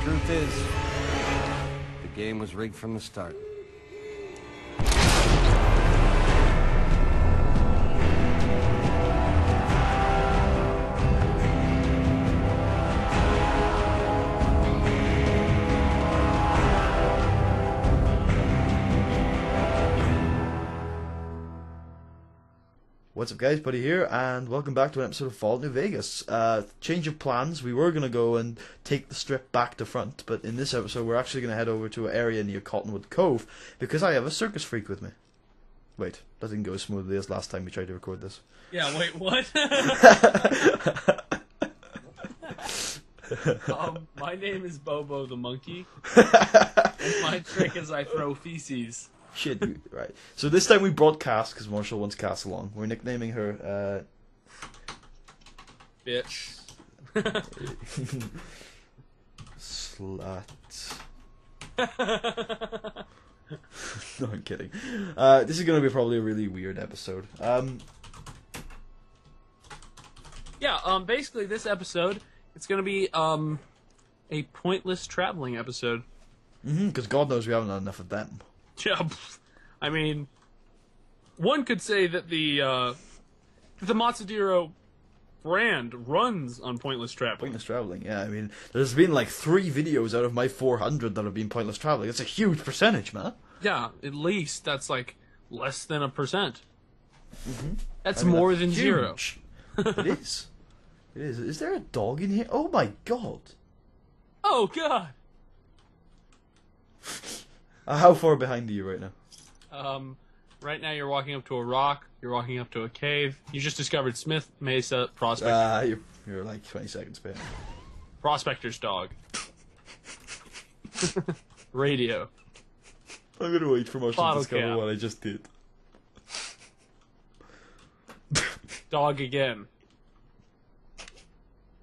truth is, the game was rigged from the start. What's up guys, Buddy here, and welcome back to an episode of Fallout New Vegas. Change of plans. We were going to go and take the strip back to front, but in this episode we're actually going to head over to an area near Cottonwood Cove, because I have a circus freak with me. Wait, that didn't go as smoothly as last time we tried to record this. Yeah, wait, what? My name is Bobo the Monkey, and my trick is I throw feces. Shit, right. So this time we brought Cass, because Marshall wants Cass along. We're nicknaming her, Bitch. Slut. No, I'm kidding. This is going to be probably a really weird episode. Yeah, basically this episode, it's gonna be, a pointless traveling episode. Because God knows we haven't had enough of them. Yeah, I mean, one could say that the Matsudiro brand runs on pointless traveling. Pointless traveling, yeah. I mean, there's been like 3 videos out of my 400 that have been pointless traveling. That's a huge percentage, man. Yeah, at least that's like less than 1%. That's more than huge. 0. It is. It is. Is there a dog in here? Oh my God. Oh God. How far behind are you right now? Right now you're walking up to a rock, you're walking up to a cave, you just discovered Smith Mesa Prospector. You're like 20 seconds behind. Prospector's dog. Radio. I'm gonna wait for Marshall to discover cap. what I just did. Dog again.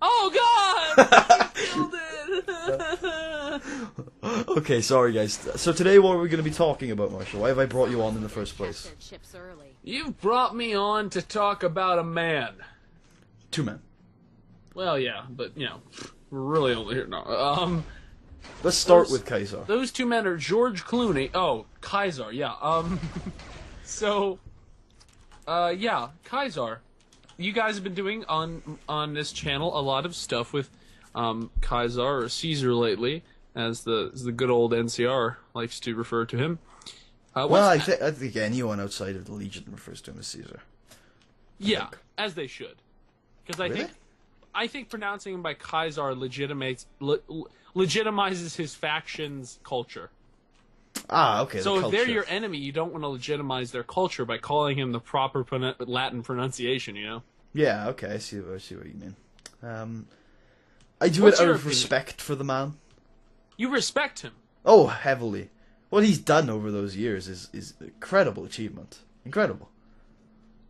Oh God! You killed it! Okay, sorry guys. So today what are we going to be talking about, Marshall? Why have I brought you on in the first place? You've brought me on to talk about a man. 2 men. Well, yeah, but, you know, we're really only here now. Let's start with Kaiser. Those 2 men are George Clooney. Oh, Kaiser, yeah. Yeah, Kaiser. You guys have been doing on this channel a lot of stuff with Kaiser or Caesar lately, as the good old NCR likes to refer to him. Well, I think anyone outside of the Legion refers to him as Caesar. Yeah, as they should, because I think pronouncing him by Kaiser legitimizes his faction's culture. Ah, okay. So if they're your enemy, you don't want to legitimize their culture by calling him the proper Latin pronunciation, you know? Yeah, okay, I see what you mean. I do it out of respect for the man. You respect him? Oh, heavily. What he's done over those years is incredible achievement. Incredible.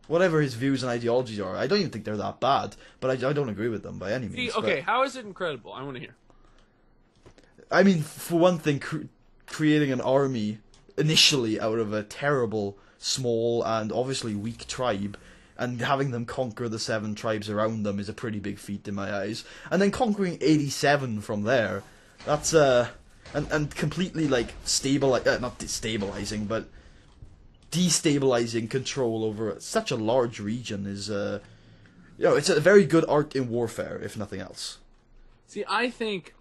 Whatever his views and ideologies are, I don't even think they're that bad, but I don't agree with them by any means. See, okay, how is it incredible? I want to hear. I mean, for one thing, creating an army initially out of a terrible, small, and obviously weak tribe, and having them conquer the 7 tribes around them is a pretty big feat in my eyes. And then conquering 87 from there, that's and completely like not destabilizing, but destabilizing control over such a large region is it's a very good art in warfare, if nothing else. See, I think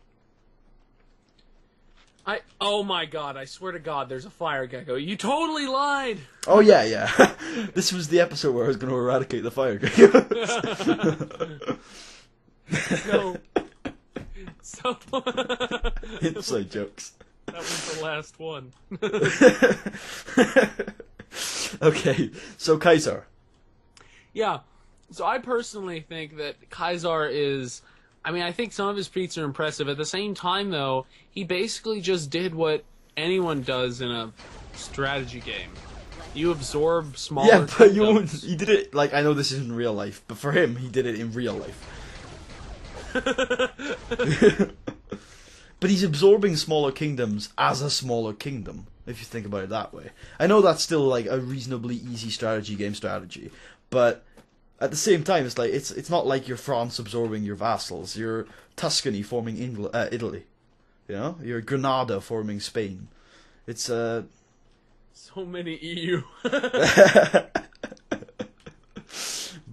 oh my God, I swear to God, there's a fire gecko. You totally lied! Oh yeah. This was the episode where I was going to eradicate the fire geckos. No. So... Inside jokes. That was the last one. Okay, so Kaiser. Yeah, so I personally think that Kaiser is... I mean, I think some of his feats are impressive. At the same time, though, he basically just did what anyone does in a strategy game. You absorb smaller kingdoms. He did it, like, I know this isn't real life, but for him, he did it in real life. But he's absorbing smaller kingdoms as a smaller kingdom, if you think about it that way. I know that's still, like, a reasonably easy game strategy, but... At the same time, it's like it's not like you're France absorbing your vassals. You're Tuscany forming Italy. You know, you're Granada forming Spain. It's So many EU.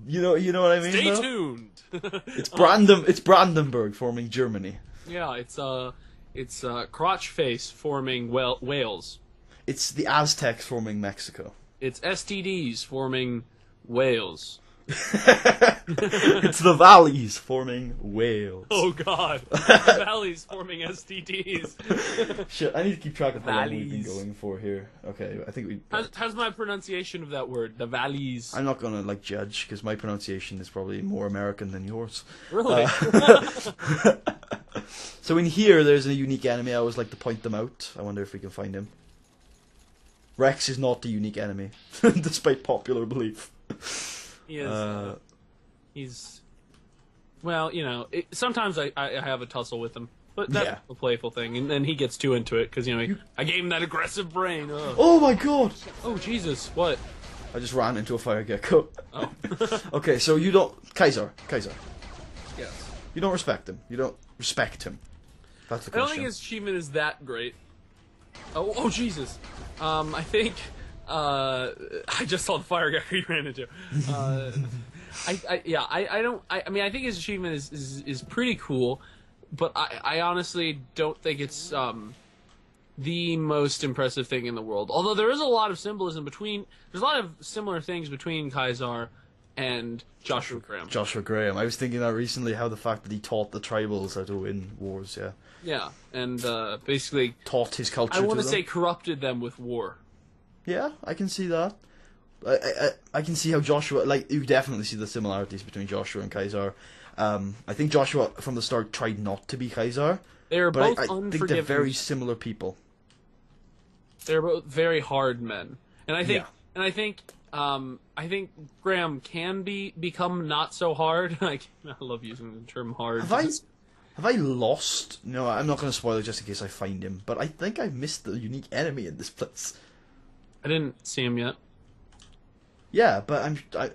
you know what I mean. Stay though? tuned. It's Brandenburg forming Germany. Yeah, it's crotch face forming Wales. It's the Aztecs forming Mexico. It's STDs forming Wales. It's the valleys forming Wales. Oh God, the valleys forming STDs. Shit, I need to keep track of how long we've been Valleys. going for here. Okay, I think we. How's my pronunciation of that word? The valleys. I'm not gonna judge because my pronunciation is probably more American than yours. Really? So in here, there's a unique enemy. I always like to point them out. I wonder if we can find him. Rex is not the unique enemy, despite popular belief. He is. He's. Well, you know, sometimes I have a tussle with him, but that's Yeah. a playful thing, and then he gets too into it because I gave him that aggressive brain. Ugh. Oh my god! Oh Jesus! What? I just ran into a fire gecko. Oh. Okay, so you don't Kaiser. Yes. You don't respect him. You don't respect him. That's the I don't question. think his achievement is that great. Oh Jesus! I think I just saw the fire gecko you ran into. I mean I think his achievement is pretty cool, but I honestly don't think it's the most impressive thing in the world. Although there is a lot of symbolism between, there's a lot of similar things between Kaiser and Joshua Graham. Joshua Graham. I was thinking that recently, how the fact that he taught the tribals how to win wars, yeah. Yeah, and basically Taught his culture I want to them. say corrupted them with war. Yeah, I can see that. I can see how Joshua, you definitely see the similarities between Joshua and Kaiser. I think Joshua, from the start, tried not to be Kaiser. They're But both I think unforgiving. they're very similar people. They're both very hard men, and I think, Yeah. I think Graham can become not so hard. I love using the term hard. Have I lost? No, I'm not going to spoil it just in case I find him. But I think I missed the unique enemy in this place. I didn't see him yet. Yeah, but I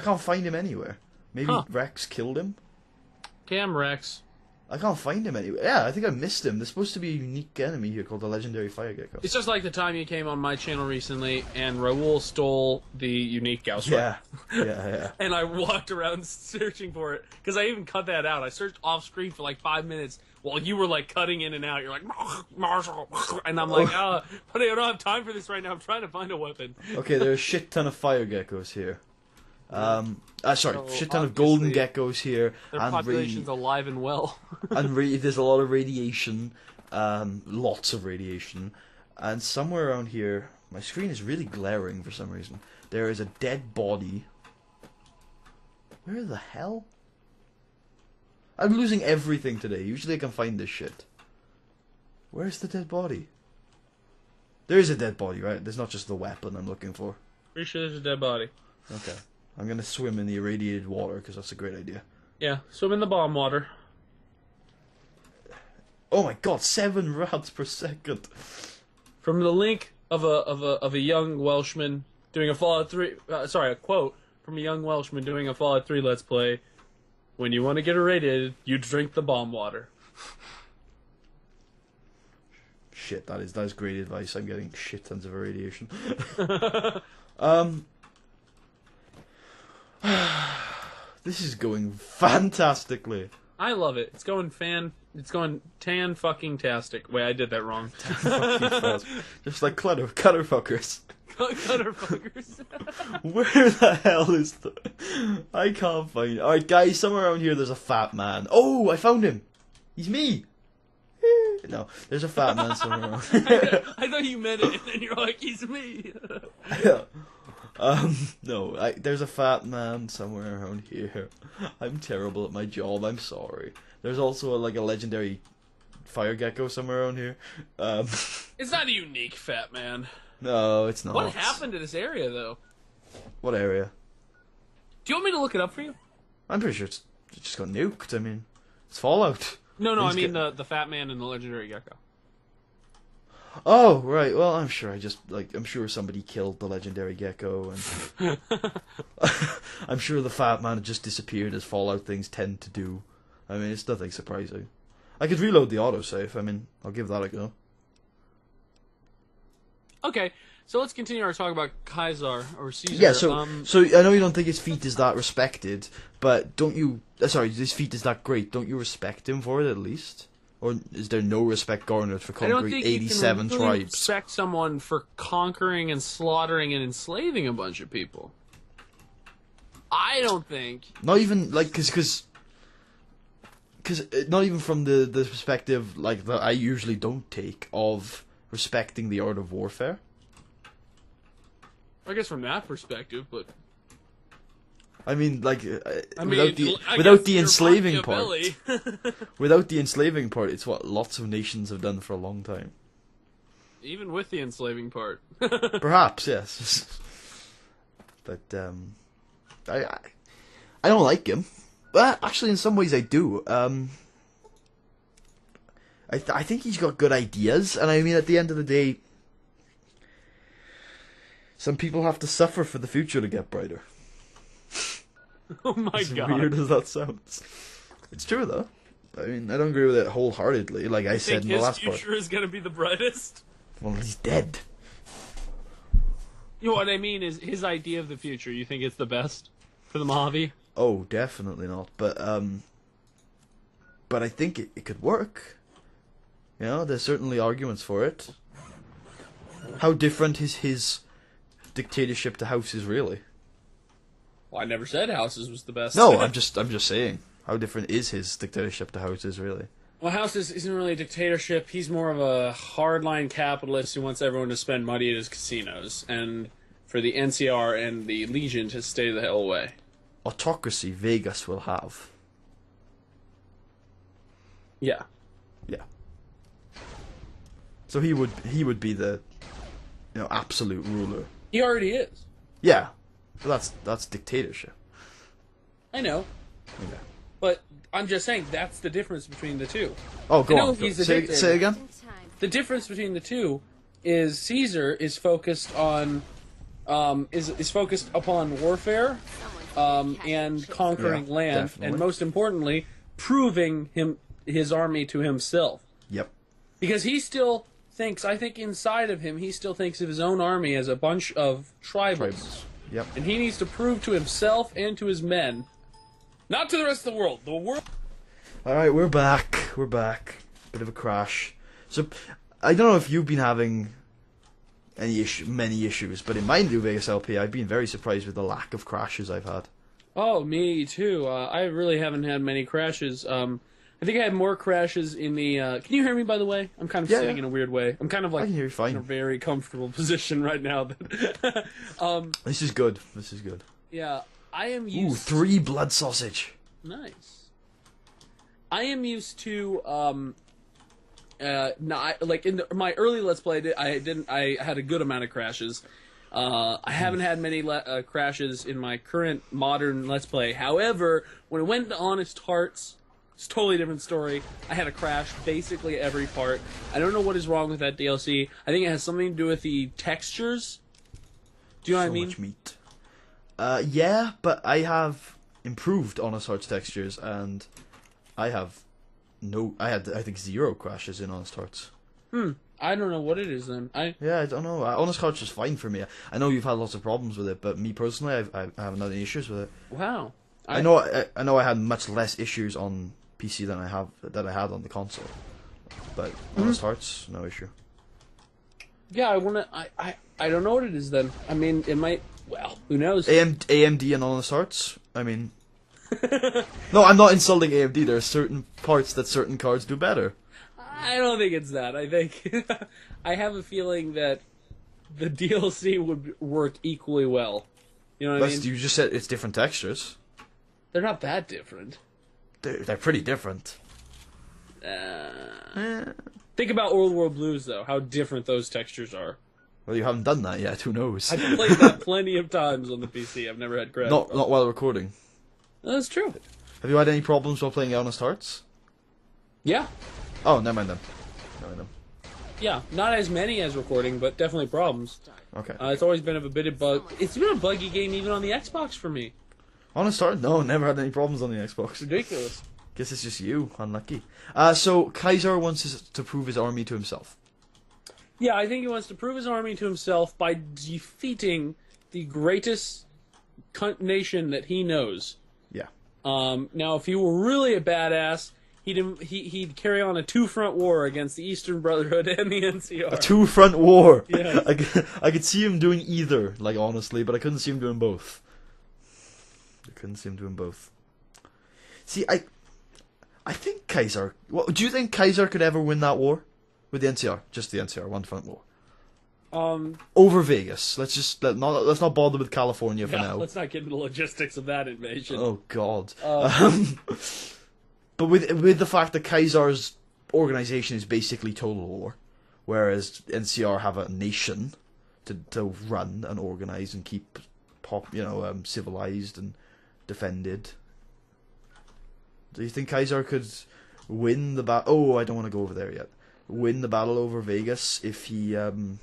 can't find him anywhere. Maybe Huh. Rex killed him. Damn Rex. I can't find him anywhere. Yeah, I think I missed him. There's supposed to be a unique enemy here called the legendary fire gecko. It's just like the time you came on my channel recently, and Raoul stole the unique Gauss Yeah, rifle. yeah. And I walked around searching for it, because I even cut that out. I searched off screen for like 5 minutes while you were like cutting in and out. You're like, Marshall, and I'm like, but I don't have time for this right now. I'm trying to find a weapon. Okay, there's a shit ton of fire geckos here. Sorry, So, shit ton of golden obviously, geckos here, Their and population's alive and well. there's a lot of radiation, lots of radiation, and somewhere around here, my screen is really glaring for some reason. There is a dead body. Where the hell? I'm losing everything today. Usually I can find this shit. Where's the dead body? There is a dead body, right? There's not just the weapon I'm looking for. Pretty sure there's a dead body. Okay. I'm gonna swim in the irradiated water because that's a great idea. Yeah, swim in the bomb water. Oh my god, 7 rods per second. From the link of a young Welshman doing a Fallout 3. A quote from a young Welshman doing a Fallout 3 Let's Play. When you want to get irradiated, you drink the bomb water. Shit, that is great advice. I'm getting shit tons of irradiation. This is going fantastically. I love it. It's going tan fucking tastic. Wait, I did that wrong. Fucking fast. Just like cutter fuckers. Cutter fuckers. Where the hell is the... I can't find... Alright guys, somewhere around here there's a fat man. Oh, I found him! He's me! No, there's a fat man somewhere around. I thought you meant it, and then you're like, he's me. Yeah. No, there's a fat man somewhere around here. I'm terrible at my job, I'm sorry. There's also a legendary fire gecko somewhere around here. It's not a unique fat man. No, it's not. What happened to this area, though? What area? Do you want me to look it up for you? I'm pretty sure it just got nuked. I mean, it's Fallout. No, I Things mean get- the fat man and the legendary gecko. Oh, right. Well, I'm sure I'm sure somebody killed the legendary gecko, and I'm sure the fat man just disappeared as Fallout things tend to do. I mean, it's nothing surprising. I could reload the autosave. I mean, I'll give that a go. Okay, so let's continue our talk about Caesar or Caesar. Yeah, so I know you don't think his feat is that respected, but don't you? Sorry, his feat is that great. Don't you respect him for it at least? Or is there no respect garnered for I don't conquering think 87 you can really tribes? respect someone for conquering and slaughtering and enslaving a bunch of people. I don't think. Not even like because not even from the perspective like that I usually don't take of respecting the art of warfare. I guess from that perspective, but I mean, like I without mean, without the enslaving Machiavelli. part, without the enslaving part, it's what lots of nations have done for a long time. Even with the enslaving part. Perhaps, yes. But I don't like him. But actually, in some ways, I do. I think he's got good ideas, and I mean, at the end of the day, some people have to suffer for the future to get brighter. Oh my As god. weird as that sounds, it's true though. I mean, I don't agree with it wholeheartedly. Like I said in the last part. His future is going to be the brightest? Well, he's dead. You know what I mean is his idea of the future. You think it's the best for the Mojave? Oh, definitely not. But I think it could work. You know, there's certainly arguments for it. How different is his dictatorship to Houses really? Well, I never said Houses was the best. No, I'm just saying. How different is his dictatorship to Houses really? Well, Houses isn't really a dictatorship. He's more of a hardline capitalist who wants everyone to spend money at his casinos, and for the NCR and the Legion to stay the hell away. Autocracy Vegas will have. Yeah. Yeah. So he would be the, absolute ruler. He already is. Yeah. But that's dictatorship. I know. Okay. But I'm just saying that's the difference between the two. Oh, go I know on. he's a Say dictator. again? The difference between the two is Caesar is focused on is focused upon warfare and conquering land, definitely. and most importantly, proving his army to himself. Yep. Because he still thinks, I think inside of him, he still thinks of his own army as a bunch of tribals. Yep. And he needs to prove to himself and to his men, not to the rest of the world. The world. Alright, we're back. We're back. Bit of a crash. So, I don't know if you've been having many issues, but in my New Vegas LP, I've been very surprised with the lack of crashes I've had. Oh, me too. I really haven't had many crashes. I think I had more crashes in the... can you hear me, by the way? I'm kind of sitting in a weird way. I'm kind of like I can hear you fine. in a very comfortable position right now. This is good. This is good. Yeah, I am Ooh, used... 3 blood sausage. Nice. I am used to... like in my early Let's Play, I had a good amount of crashes. I haven't had many crashes in my current modern Let's Play. However, when it went to Honest Hearts, it's a totally different story. I had a crash basically every part. I don't know what is wrong with that DLC. I think it has something to do with the textures. Do you know what I mean? So much meat. Yeah, but I have improved Honest Hearts textures, and I had, I think, 0 crashes in Honest Hearts. I don't know what it is then. Yeah, I don't know. Honest Hearts is fine for me. I know you've had lots of problems with it, but me personally, I haven't had any issues with it. Wow. I know I had much less issues on PC than I had on the console. But Honest Hearts, no issue. Yeah, I don't know what it is then. I mean, it might... Well, who knows? AMD and Honest Hearts? I mean... No, I'm not insulting AMD. There are certain parts that certain cards do better. I don't think it's that. I think... I have a feeling that the DLC would work equally well. You know what I mean? You just said it's different textures. They're not that different. They're pretty different. Think about Old World Blues, though. How different those textures are. Well, you haven't done that yet. Who knows? I've played that plenty of times on the PC. I've never had crash. Not while recording. That's true. Have you had any problems while playing Honest Hearts? Yeah. Oh, never mind then. Yeah, not as many as recording, but definitely problems. Okay. It's always been a bit of bug. It's been a buggy game even on the Xbox for me. Honest Hearts? No, never had any problems on the Xbox. Ridiculous. Guess it's just you. Unlucky. So Kaiser wants to prove his army to himself. Yeah, I think he wants to prove his army to himself by defeating the greatest nation that he knows. Yeah. Now, if he were really a badass, he'd carry on a two-front war against the Eastern Brotherhood and the NCR. A two-front war. Yeah. I could see him doing either, like, honestly, but I couldn't see him doing both. See, I think Kaiser... do you think Kaiser could ever win that war? With the NCR? Just the NCR, one-front war. Over Vegas. Let's not bother with California for now. Let's not get into the logistics of that invasion. Oh, God. But with the fact that Kaiser's organization is basically total war, whereas NCR have a nation to run and organize and keep civilized and defended. Do you think Kaiser could win the battle? Oh, I don't want to go over there yet. Win the battle over Vegas if the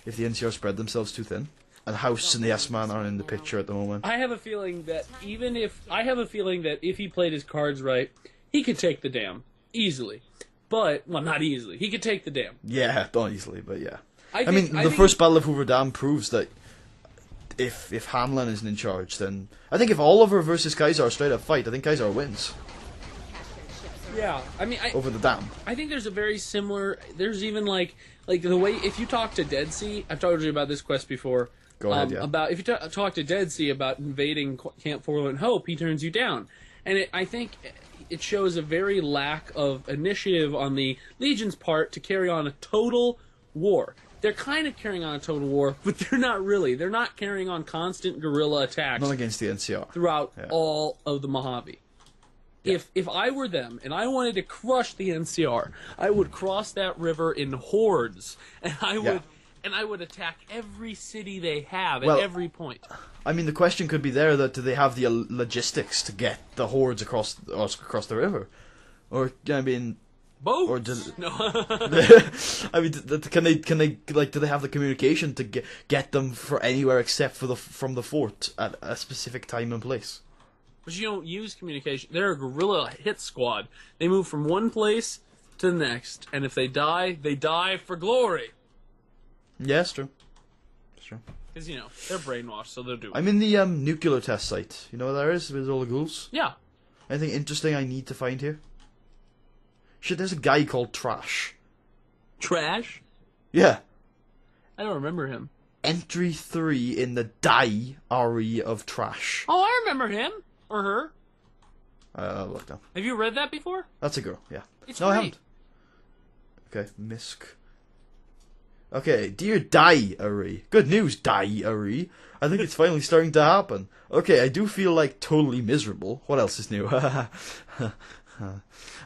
NCR spread themselves too thin? And House and the S-Man aren't in the picture at the moment. I have a feeling that if he played his cards right, he could take the dam easily. But not easily. He could take the dam. Yeah, not easily, but yeah. I think the first Battle of Hoover Dam proves that if Hanlon isn't in charge, then I think if Oliver versus Kaiser are straight up fight, I think Kaiser wins. Yeah, I mean, over the dam. I think there's a very similar. There's even like the way if you talk to Dead Sea, I've told you about this quest before. Go ahead. Yeah. About if you talk to Dead Sea about invading Camp Forlorn Hope, he turns you down, and I think it shows a very lack of initiative on the Legion's part to carry on a total war. They're kind of carrying on a total war, but they're not really. They're not carrying on constant guerrilla attacks. Not against the NCR. Throughout all of the Mojave. Yeah. If I were them and I wanted to crush the NCR, I would cross that river in hordes, and I would attack every city they have at every point. I mean, the question could be there that do they have the logistics to get the hordes across the river, or I mean. Both. Or does no? I mean, can they do they have the communication to get them for anywhere except for from the fort at a specific time and place? But you don't use communication. They're a guerrilla hit squad. They move from one place to the next, and if they die for glory. Yeah, it's true. It's true. Because they're brainwashed, so they'll do it. I'm in the nuclear test site. You know what there is with all the ghouls? Yeah. Anything interesting I need to find here? Shit, there's a guy called Trash. Trash? Yeah. I don't remember him. Entry 3 in the diary of Trash. Oh, I remember him. Or her. I'll look now. Have you read that before? That's a girl, yeah. It's no, great. I haven't. Okay, Misk. Okay, dear diary. Good news, diary. I think it's finally starting to happen. Okay, I do feel like totally miserable. What else is new?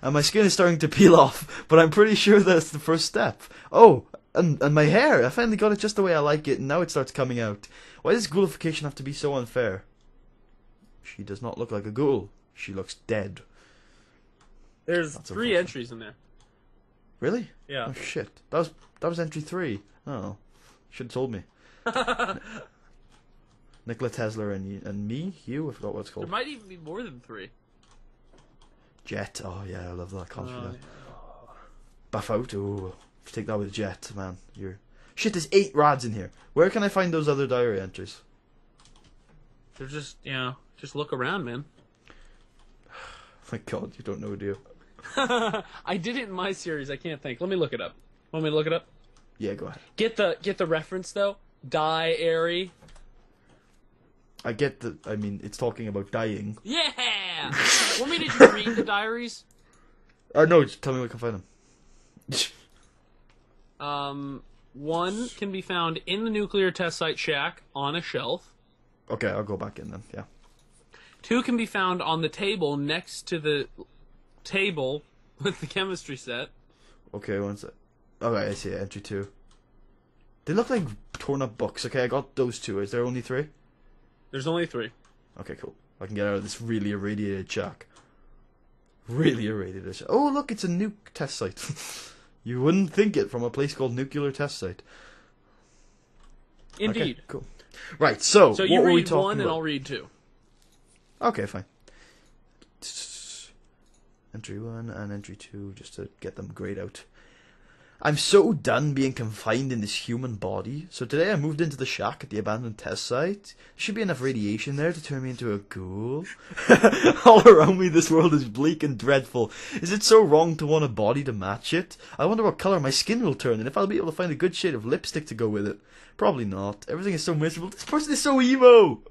And my skin is starting to peel off, but I'm pretty sure that's the first step. Oh, and my hair. I finally got it just the way I like it, and now it starts coming out. Why does ghoulification have to be so unfair? She does not look like a ghoul. She looks dead. There's 3 entries in there. Really? Yeah. Oh shit. That was entry 3. Oh. Should have told me. Nikola Tesla and me? You? I forgot what it's called. There might even be more than 3. Jet. Oh yeah, I love that. Can't forget. Buff out. Oh, take that with Jet, man. Shit. There's 8 rads in here. Where can I find those other diary entries? They're just just look around, man. My God, you don't know, do you? I did it in my series. I can't think. Let me look it up. Want me to look it up? Yeah, go ahead. Get the reference though. Diary. I get the. I mean, it's talking about dying. Yeah. Want me to read the diaries? No, just tell me where I can find them. One can be found in the nuclear test site shack on a shelf. Okay, I'll go back in then. Yeah. 2 can be found on the table next to the table with the chemistry set. Okay, one sec. Okay, I see it. Entry 2. They look like torn up books. Okay, I got those 2. Is there only 3? There's only 3. Okay, cool. I can get out of this really irradiated shack. Really irradiated shack. Oh, look, it's a nuke test site. You wouldn't think it from a place called Nuclear Test Site. Indeed. Okay, cool. Right, so you what were we read talking 1 and about? I'll read 2. Okay, fine. Entry 1 and entry 2, just to get them grayed out. I'm so done being confined in this human body. So today I moved into the shack at the abandoned test site. There should be enough radiation there to turn me into a ghoul. All around me this world is bleak and dreadful. Is it so wrong to want a body to match it? I wonder what colour my skin will turn and if I'll be able to find a good shade of lipstick to go with it. Probably not. Everything is so miserable. This person is so emo!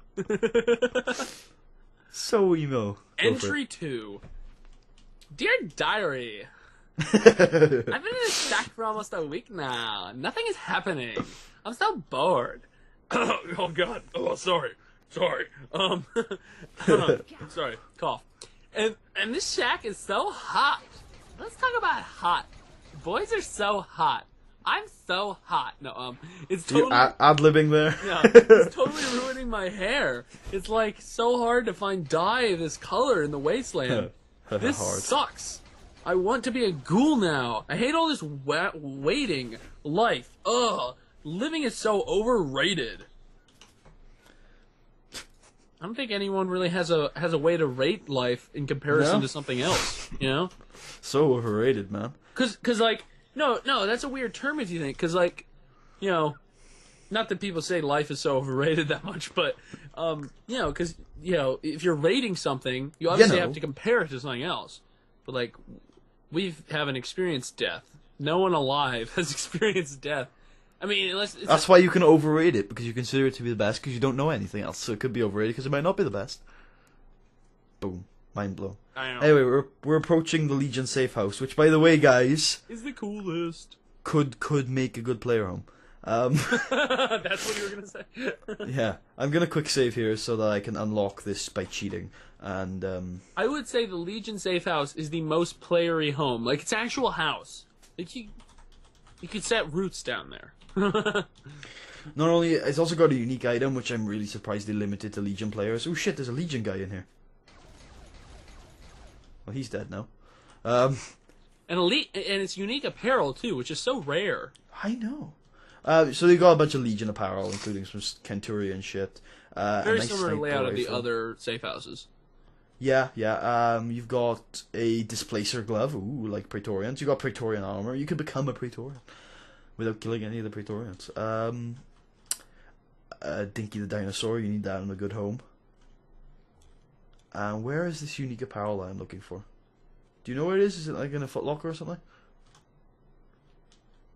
So emo. Entry 2. Dear Diary, I've been in this shack for almost a week now. Nothing is happening. I'm so bored. Oh god. Oh, sorry. Sorry. Sorry. Cough. And this shack is so hot. Let's talk about hot. Boys are so hot. I'm so hot. No, it's totally ad-libbing there. Yeah, it's totally ruining my hair. It's like so hard to find dye this color in the wasteland. This sucks. I want to be a ghoul now. I hate all this waiting life. Ugh. Living is so overrated. I don't think anyone really has a way to rate life in comparison to something else, you know? So overrated, man. Cause like, no, that's a weird term if you think, cause like, you know, not that people say life is so overrated that much, but, you know, cause, you know, if you're rating something, you obviously have to compare it to something else. But like, we haven't experienced death. No one alive has experienced death. I mean, unless that's why you can overrate it, because you consider it to be the best, because you don't know anything else. So it could be overrated because it might not be the best. Boom, mind blown. I know. Anyway, we're approaching the Legion safe house, which, by the way, guys, is the coolest. Could make a good player home. That's what you were gonna say. Yeah, I'm gonna quick save here so that I can unlock this by cheating. And I would say the Legion safe house is the most playery home. Like, it's an actual house. Like you could set roots down there. Not only, it's also got a unique item, which I'm really surprised they limited to Legion players. Oh shit, there's a Legion guy in here. Well, he's dead now. And it's unique apparel too, which is so rare. I know. So they got a bunch of Legion apparel, including some Centurion shit. Very similar to layout of the other safe houses. Yeah. You've got a Displacer glove, ooh, like Praetorians. You got Praetorian armor. You could become a Praetorian without killing any of the Praetorians. Dinky the dinosaur. You need that in a good home. And where is this unique apparel that I'm looking for? Do you know where it is? Is it like in a Foot Locker or something?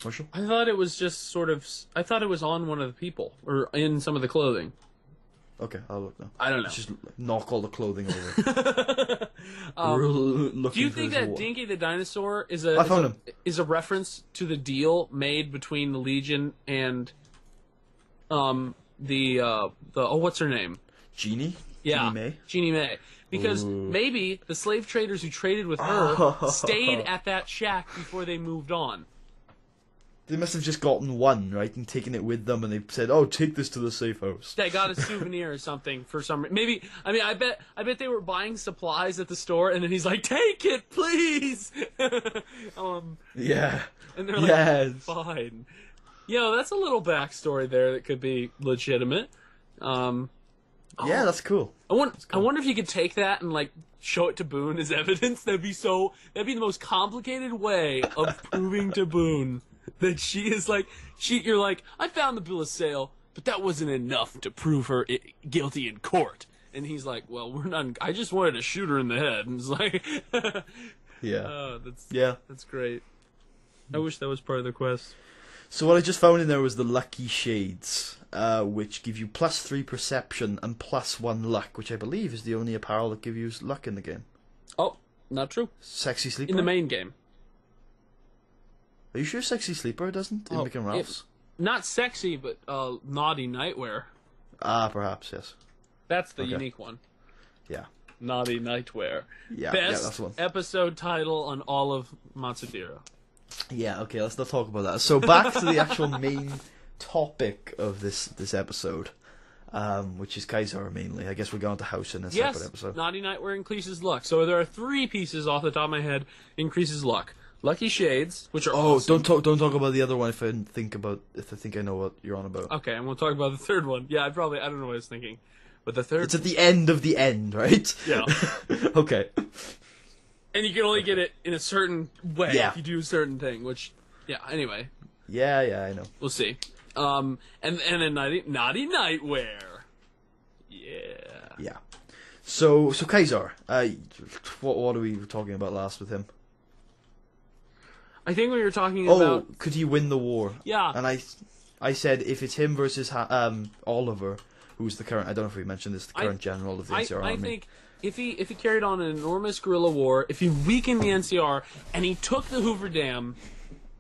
Marshall? I thought it was just sort of. I thought it was on one of the people or in some of the clothing. Okay, I'll look now. I don't know. Let's just knock all the clothing over. Do you think that Dinky the dinosaur is a reference to the deal made between the Legion and the what's her name? Jeannie? Yeah, Jeannie May? Jeannie May. Because maybe the slave traders who traded with her stayed at that shack before they moved on. They must have just gotten one, right, and taken it with them, and they said, "Oh, take this to the safe house." They got a souvenir or something for some reason. Maybe, I mean, I bet they were buying supplies at the store, and then he's like, "Take it, please." Yeah. And they're like, "Fine." You know, that's a little backstory there that could be legitimate. Yeah, that's cool. I wonder if you could take that and like show it to Boone as evidence. That'd be the most complicated way of proving to Boone that she is like, you're like, I found the bill of sale, but that wasn't enough to prove her guilty in court. And he's like, well, we're not, I just wanted to shoot her in the head. And it's like, that's great. I wish that was part of the quest. So what I just found in there was the Lucky Shades, which give you +3 perception and +1 luck, which I believe is the only apparel that gives you luck in the game. Oh, not true. Sexy Sleeper? In the main game. Are you sure Sexy Sleeper doesn't? In Mick and Ralph's? Not sexy, but naughty nightwear. Ah, perhaps, yes. That's the unique one. Yeah. Naughty nightwear. Yeah, Best that's the one. episode title on all of Matsudiro. Yeah, okay, let's not talk about that. So back to the actual main topic of this episode, which is Kaisar mainly. I guess we're going to House in a separate episode. Naughty Nightwear increases luck. So there are 3 pieces off the top of my head increases luck. Lucky Shades, which are awesome. don't talk about the other one if I think I know what you're on about. Okay, and we'll talk about the third one. Yeah, I don't know what I was thinking. But the third It's at the end of the end, right? Yeah. Okay. And you can only get it in a certain way Yeah. if you do a certain thing, which, anyway. Yeah, I know. We'll see. And then Naughty Nightwear. Yeah. Yeah. So Kaiser, what are we talking about last with him? I think we were talking about... could he win the war? Yeah. And I said if it's him versus Oliver, who's the current, I don't know if we mentioned this, the current general of the NCR army. I think if he carried on an enormous guerrilla war, if he weakened the NCR, and he took the Hoover Dam,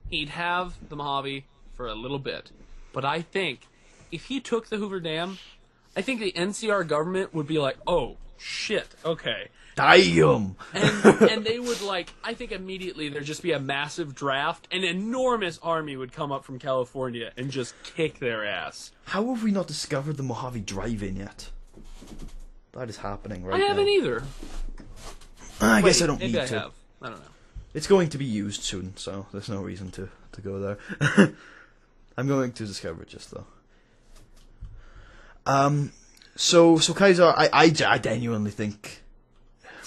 he'd have the Mojave for a little bit. But I think if he took the Hoover Dam, I think the NCR government would be like, oh, shit, okay. Damn! And they would, I think immediately there'd just be a massive draft. An enormous army would come up from California and just kick their ass. How have we not discovered the Mojave Drive-In yet? That is happening right now. I haven't either. I guess I don't need maybe to. I have. I don't know. It's going to be used soon, so there's no reason to go there. I'm going to discover it just though. So Kaiser, I genuinely think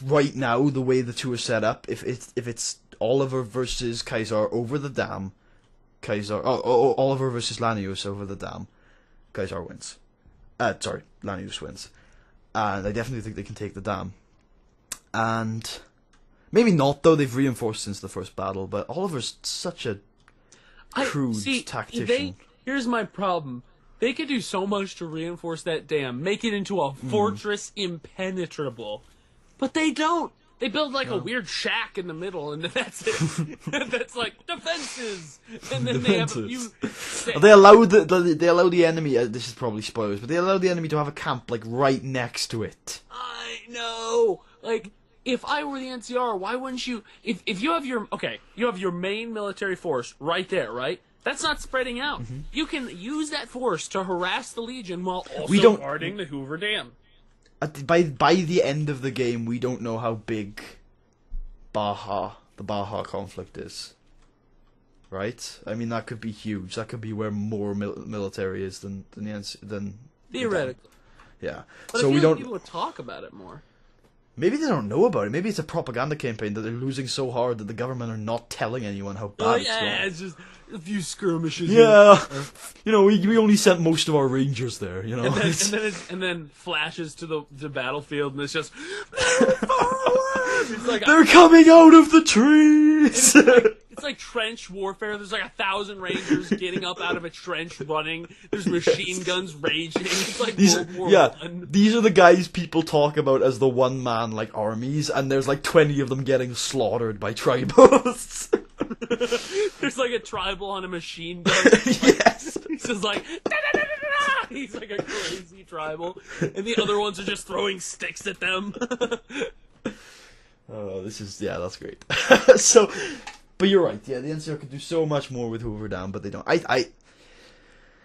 right now the way the two are set up, if it's Oliver versus Kaiser over the dam, Oliver versus Lanius over the dam, Kaiser wins. Lanius wins, and I definitely think they can take the dam. And maybe not though. They've reinforced since the first battle, but Oliver's such a crude tactician. Here's my problem. They could do so much to reinforce that dam, make it into a fortress impenetrable. But they don't. They build a weird shack in the middle, and that's it. That's defenses. And then they have a few... They allow the enemy, this is probably spoilers, but they allow the enemy to have a camp right next to it. I know. If I were the NCR, why wouldn't you... If you have your main military force right there, right? That's not spreading out. Mm-hmm. You can use that force to harass the Legion while also guarding the Hoover Dam. By the end of the game, we don't know how big the Baja conflict is. Right? I mean, that could be huge. That could be where more military is than theoretically. Yeah. But so I feel we don't. People would talk about it more. Maybe they don't know about it. Maybe it's a propaganda campaign that they're losing so hard that the government are not telling anyone how bad it's going. It's just a few skirmishes. Yeah, we only sent most of our rangers there. And then flashes to the battlefield, and it's just it's they're coming out of the trees. It's like trench warfare. There's 1,000 rangers getting up out of a trench, running. There's machine guns raging. It's like World War I. These are the guys people talk about as the one-man armies, and there's 20 of them getting slaughtered by tribals. There's a tribal on a machine gun. Yes. He's just da-da-da-da-da! He's a crazy tribal, and the other ones are just throwing sticks at them. Oh, that's great. But you're right. Yeah, the NCR could do so much more with Hoover Dam, but they don't.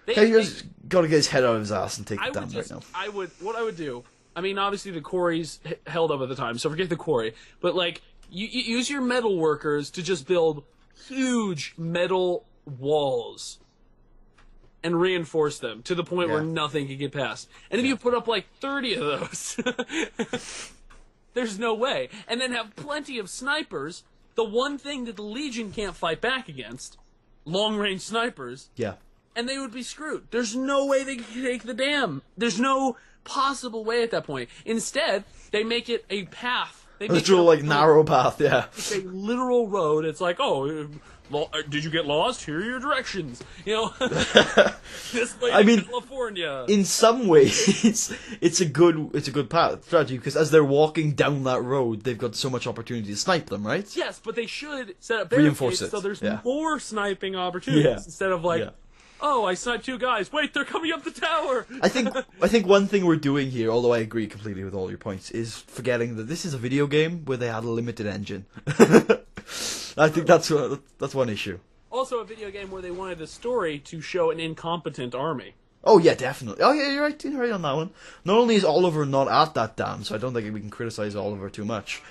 Kaiser's got to get his head out of his ass and take the dam right now. What I would do. I mean, obviously the quarry's held up at the time, so forget the quarry. But you use your metal workers to just build huge metal walls and reinforce them to the point where nothing can get past. And if you put up 30 of those, there's no way. And then have plenty of snipers. The one thing that the Legion can't fight back against, long-range snipers. Yeah. And they would be screwed. There's no way they can take the dam. There's no possible way at that point. Instead, they make it a path. They make it narrow path, yeah. It's a literal road. It's did you get lost? Here are your directions. This way to California. In some ways, it's a good path strategy because as they're walking down that road, they've got so much opportunity to snipe them, right? Yes, but they should set up reinforce barricades it so there's more sniping opportunities instead of oh, I sniped 2 guys. Wait, they're coming up the tower. I think one thing we're doing here, although I agree completely with all your points, is forgetting that this is a video game where they had a limited engine. I think that's one issue. Also, a video game where they wanted the story to show an incompetent army. Oh yeah, definitely. Oh yeah, you're right on that one. Not only is Oliver not at that dam, so I don't think we can criticize Oliver too much.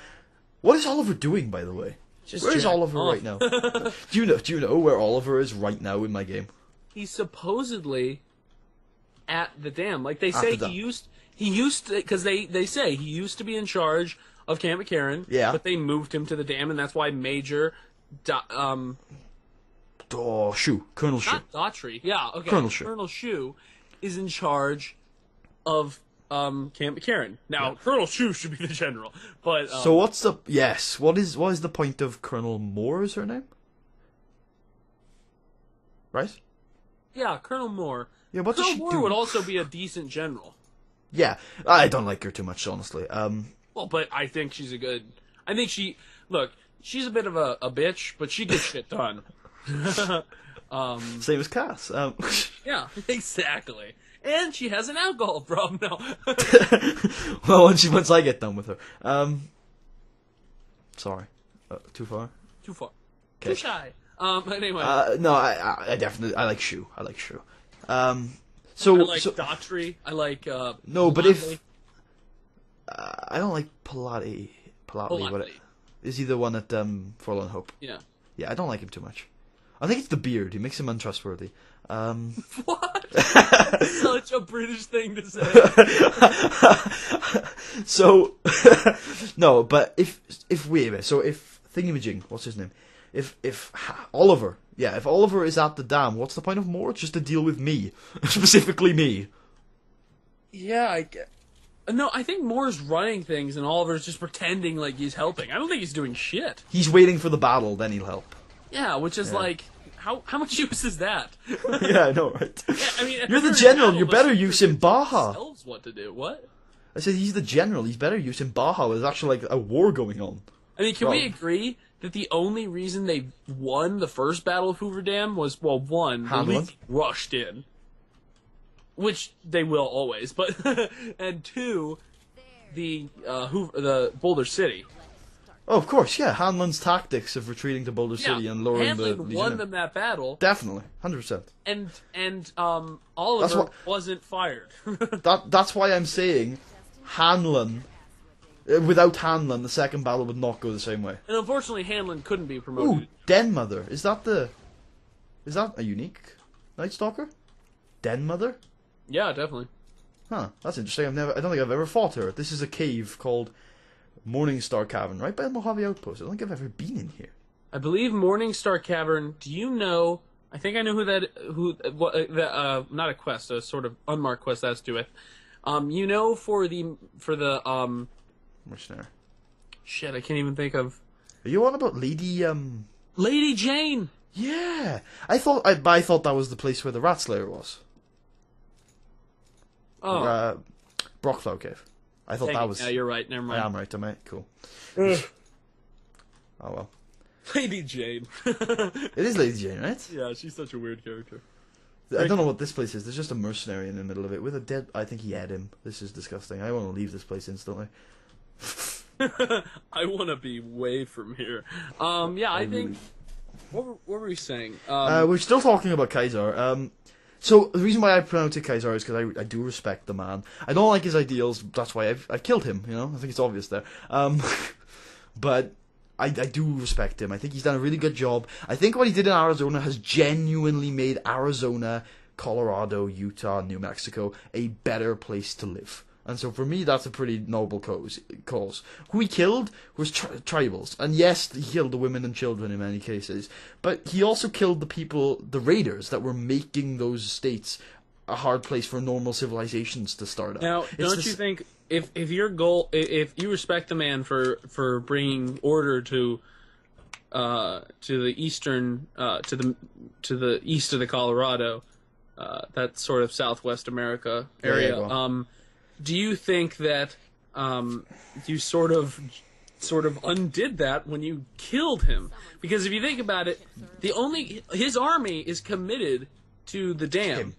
What is Oliver doing, by the way? Where is Oliver right now? Do you know where Oliver is right now in my game? He's supposedly at the dam. They say he used to, because they say he used to be in charge of Camp McCarran. Yeah. But they moved him to the dam, and that's why Major, Colonel Shu. not Daughtry. Yeah, okay. Colonel Shu. Colonel Shu is in charge of Camp McCarran. Now, Colonel Shu should be the general, but So what's the what is the point of Colonel Moore? Is her name? Right? yeah, Colonel Moore. Yeah. What does Colonel she Moore do? would also be a decent general. Yeah, I don't like her too much, honestly. Well, but I think she's a good. I think she's a bit of a bitch, but she gets shit done. Same as Cass. Yeah, exactly. And she has an alcohol problem now. Well, once I get done with her. Sorry, too far. Too far. Okay. Too shy. Anyway. No, I definitely I like Shu. I like Shu. So I like Daughtry. I like no, but Pilate. if I don't like Pilate, but is he the one at Forlorn Hope? Yeah. Yeah, I don't like him too much. I think it's the beard. He makes him untrustworthy. What? Such a British thing to say. So no, but if Thingamajig, what's his name? If Oliver, if Oliver is at the dam, what's the point of Moore? Just to deal with me, specifically me. Yeah, I get. No, I think Moore's running things, and Oliver's just pretending like he's helping. I don't think he's doing shit. He's waiting for the battle, then he'll help. Yeah, which is like, how much use is that? Yeah, I know, right? Yeah, I mean, You're the general. You're better use in Baja. Tells what to do. What? I said he's the general. He's better use in Baja. There's actually like a war going on. I mean, can we agree that the only reason they won the first Battle of Hoover Dam was, well, one, the Hanlon. Legion rushed in, which they will always, but and two, the Boulder City. Oh, of course, yeah. Hanlon's tactics of retreating to Boulder City and lowering Hanlon the won Legion. them that battle, Definitely, 100%. and Oliver wasn't fired. That's why I'm saying Hanlon. Without Hanlon, the second battle would not go the same way. And unfortunately, Hanlon couldn't be promoted. Ooh, Den Mother. Is that a unique Night Stalker? Den Mother? Yeah, definitely. Huh, that's interesting. I don't think I've ever fought her. This is a cave called Morningstar Cavern, right by the Mojave Outpost. I don't think I've ever been in here. I believe Morningstar Cavern. Do you know? I think I know not a quest, a sort of unmarked quest that has to do with. You know, for the Mercenary. shit, I can't even think of. Are you on about Lady Lady Jane. Yeah, I thought that was the place where the Rat Slayer was. Oh, Brockflower Cave. I thought that was. Yeah, you're right. Never mind. I am right, am I? Cool. Oh well. Lady Jane. It is Lady Jane, right? Yeah, she's such a weird character. I don't know what this place is. There's just a mercenary in the middle of it with a dead. I think he had him. This is disgusting. I want to leave this place instantly. I want to be way from here. Yeah, I think. What were we saying? We're still talking about Kaiser. So the reason why I pronounce it Kaiser is because I do respect the man. I don't like his ideals. That's why I've killed him. You know, I think it's obvious there. But I do respect him. I think he's done a really good job. I think what he did in Arizona has genuinely made Arizona, Colorado, Utah, New Mexico a better place to live. And so for me, that's a pretty noble cause. Who he killed was tribals. And yes, he killed the women and children in many cases. But he also killed the people, the raiders, that were making those states a hard place for normal civilizations to start up. Now, don't you think if your goal, if you respect the man for bringing order to the eastern to the east of the Colorado, that sort of Southwest America area, do you think that you sort of undid that when you killed him? Because if you think about it, his army is committed to the dam.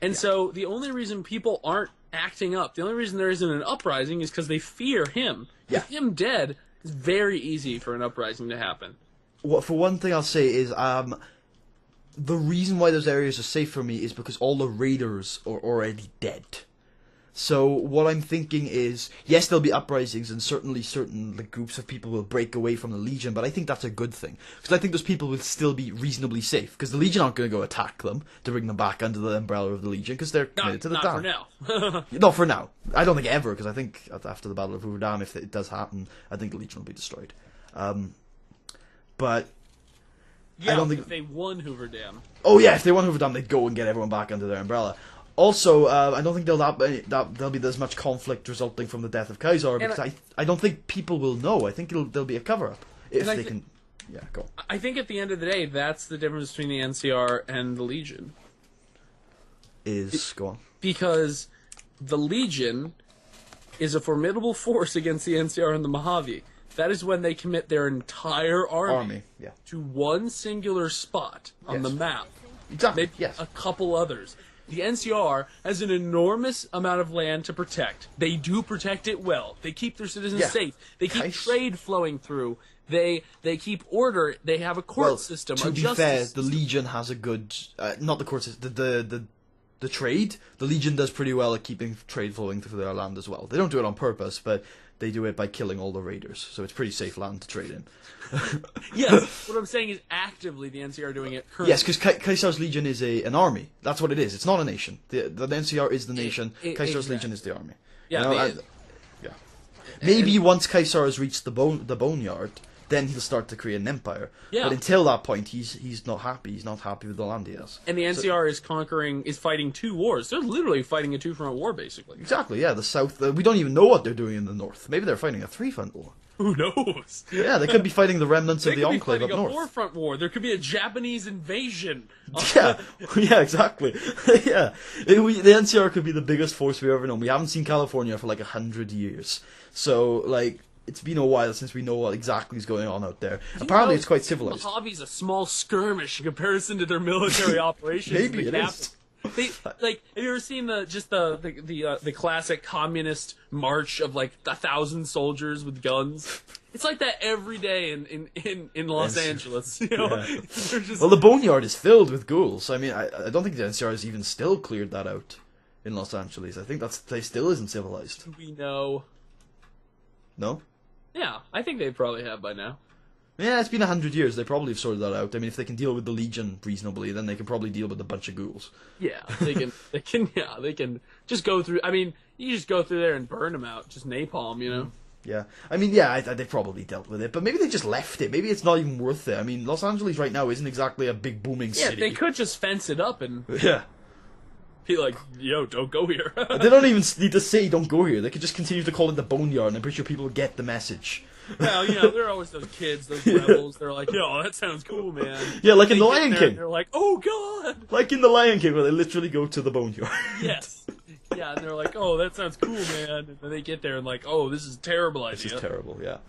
And so the only reason people aren't acting up, the only reason there isn't an uprising is because they fear him. Yeah. With him dead, it's very easy for an uprising to happen. Well, for one thing I'll say is the reason why those areas are safe for me is because all the raiders are already dead. So what I'm thinking is, yes, there'll be uprisings, and certainly certain like groups of people will break away from the Legion. But I think that's a good thing, because I think those people will still be reasonably safe, because the Legion aren't going to go attack them to bring them back under the umbrella of the Legion, because they're committed to the Not Dam. for now. Not for now. I don't think ever, because I think after the Battle of Hoover Dam, if it does happen, I think the Legion will be destroyed. But Yeah, I don't think if they won Hoover Dam. Oh yeah, if they won Hoover Dam, they'd go and get everyone back under their umbrella. Also, I don't think there'll be as much conflict resulting from the death of Kaiser, because I don't think people will know. I think there'll be a cover-up if they can. Yeah, go. I think at the end of the day, that's the difference between the NCR and the Legion. Go on. Because the Legion is a formidable force against the NCR and the Mojave. That is when they commit their entire army Yeah. to one singular spot on the map. Exactly. Maybe Yes. a couple others. The NCR has an enormous amount of land to protect. They do protect it well. They keep their citizens safe. They keep trade flowing through. They keep order. They have a court system. To be fair, the Legion has a good not the court system. The trade. The Legion does pretty well at keeping trade flowing through their land as well. They don't do it on purpose, but they do it by killing all the raiders. So it's pretty safe land to trade in. Yeah, what I'm saying is actively the NCR are doing it currently. Yes, because Kaiser's Legion is an army. That's what it is. It's not a nation. The NCR is the nation. Kaiser's Legion is the army. Yeah, Maybe once Kaiser has reached the Boneyard, then he'll start to create an empire. Yeah. But until that point, he's not happy. He's not happy with the land he has. And the NCR is fighting two wars. They're literally fighting a two-front war, basically. Exactly, yeah. The South, we don't even know what they're doing in the North. Maybe they're fighting a three-front war. Who knows? Yeah, they could be fighting the remnants of the Enclave up north. They could be fighting a four-front war. There could be a Japanese invasion. Yeah, exactly. Yeah, the NCR could be the biggest force we've ever known. We haven't seen California for like 100 years. So, like, it's been a while since we know what exactly is going on out there. Apparently, it's quite civilized. Mojave's a small skirmish in comparison to their military operations. Maybe it is. Have you ever seen the classic communist march of like 1,000 soldiers with guns? It's like that every day in Los Angeles. You know? Yeah. Well, the Boneyard is filled with ghouls. I mean, I don't think the NCR has even still cleared that out in Los Angeles. I think that place still isn't civilized. We know. No? Yeah, I think they probably have by now. Yeah, it's been 100 years. They probably have sorted that out. I mean, if they can deal with the Legion reasonably, then they can probably deal with a bunch of ghouls. Yeah, they can just go through. I mean, you just go through there and burn them out, just napalm, you know. Yeah, I mean, yeah, they probably dealt with it, but maybe they just left it. Maybe it's not even worth it. I mean, Los Angeles right now isn't exactly a big booming city. Yeah, they could just fence it up and yeah. be like, yo, don't go here. They don't even need to say don't go here. They could just continue to call it the Boneyard, and I'm pretty sure people would get the message. Well, you know, there are always those kids, those rebels. They're like, yo, that sounds cool, man. Yeah, like in The Lion King. They're like, oh, God. Like in The Lion King, where they literally go to the Boneyard. Yes. Yeah, and they're like, oh, that sounds cool, man. And then they get there and like, oh, this is a terrible idea. This is terrible, yeah.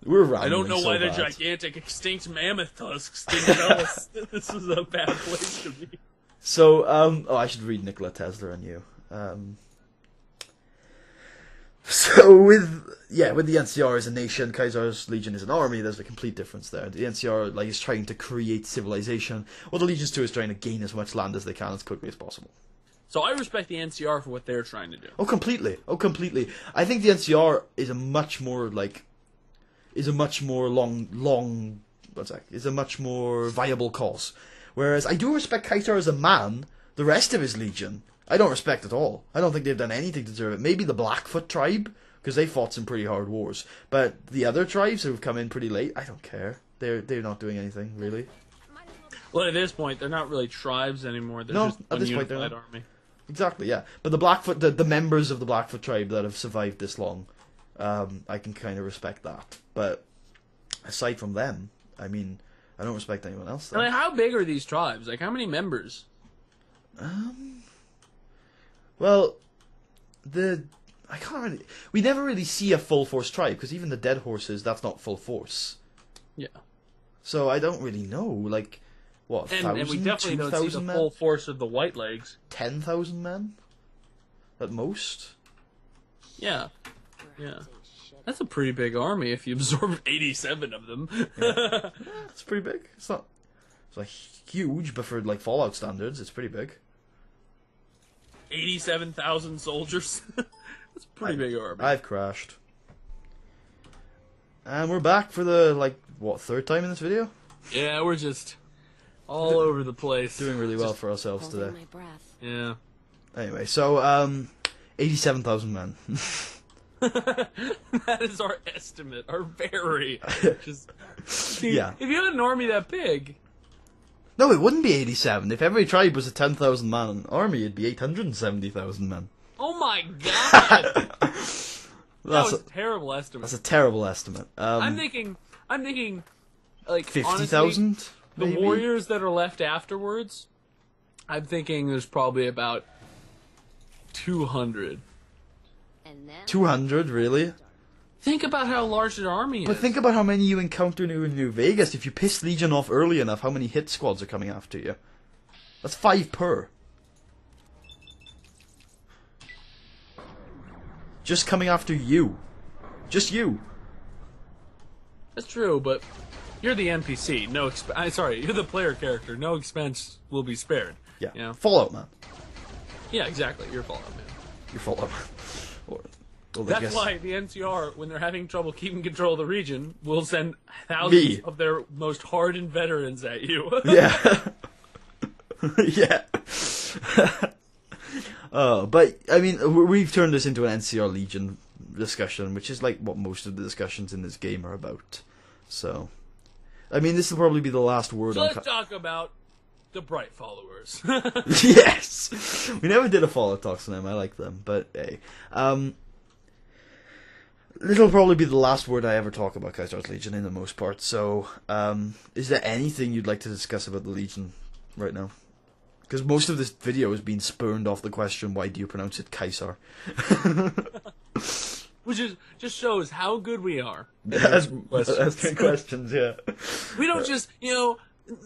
We're rambling I don't know so why the bad. gigantic extinct mammoth tusks didn't tell us this is a bad place to be. So, I should read Nikola Tesla on you. So with the NCR as a nation, Kaiser's Legion is an army, there's a complete difference there. The NCR is trying to create civilization, what the Legion's is trying to gain as much land as they can as quickly as possible. So I respect the NCR for what they're trying to do. Oh, completely. I think the NCR is a much more viable cause. Whereas I do respect Kaiser as a man, the rest of his Legion I don't respect at all. I don't think they've done anything to deserve it. Maybe the Blackfoot tribe, because they fought some pretty hard wars. But the other tribes who have come in pretty late, I don't care. They're not doing anything, really. Well, at this point, they're not really tribes anymore. They're just at this point, unified army. Exactly, yeah. But the Blackfoot, the members of the Blackfoot tribe that have survived this long, I can kind of respect that. But aside from them, I mean, I don't respect anyone else. I mean, how big are these tribes? Like, how many members? Well, we never really see a full force tribe, because even the Dead Horses, that's not full force. Yeah. So I don't really know, like, what, 1,000, and we definitely don't see the men? full force of the White Legs. 10,000 men? At most? Yeah. Yeah. That's a pretty big army if you absorb 87 of them. Yeah. It's pretty big. It's like huge, but for like Fallout standards, it's pretty big. 87,000 soldiers. That's a pretty big army. I've crashed. And we're back for the, like, what, third time in this video? Yeah, we're just all over the place. Doing really well for ourselves Holding today. my breath. Yeah. Anyway, so, 87,000 men. That is our estimate, our very. Just, Yeah. If you had an army that big, No, it wouldn't be 87. If every tribe was a 10,000 man army, it'd be 870,000 men. oh my god, that That's was a, a terrible estimate. that's a terrible estimate. I'm thinking, like 50,000? The maybe? warriors that are left afterwards, I'm thinking there's probably about 200. And then 200, really? Think about how large their army is. But think about how many you encounter in New Vegas. If you piss Legion off early enough, how many hit squads are coming after you? That's 5 per. Just coming after you. Just you. That's true, but you're the NPC. No, sorry, you're the player character. No expense will be spared. Yeah. You know? Fallout, man. Yeah, exactly. Your fault, man. You're Fallout, man. Or, well, I That's guess- why the NCR, when they're having trouble keeping control of the region, will send thousands of their most hardened veterans at you. Yeah. Yeah. But, I mean, we've turned this into an NCR Legion discussion, which is like what most of the discussions in this game are about. So, I mean, this will probably be the last word So on... let's talk about the Bright followers. Yes! We never did a Fallout Talks on them, I like them, but hey. This'll probably be the last word I ever talk about Kaiser's Legion in the most part, so, is there anything you'd like to discuss about the Legion right now? Because most of this video has been spurned off the question, why do you pronounce it Kaiser? Which just shows how good we are. Asking questions, yeah. We don't just,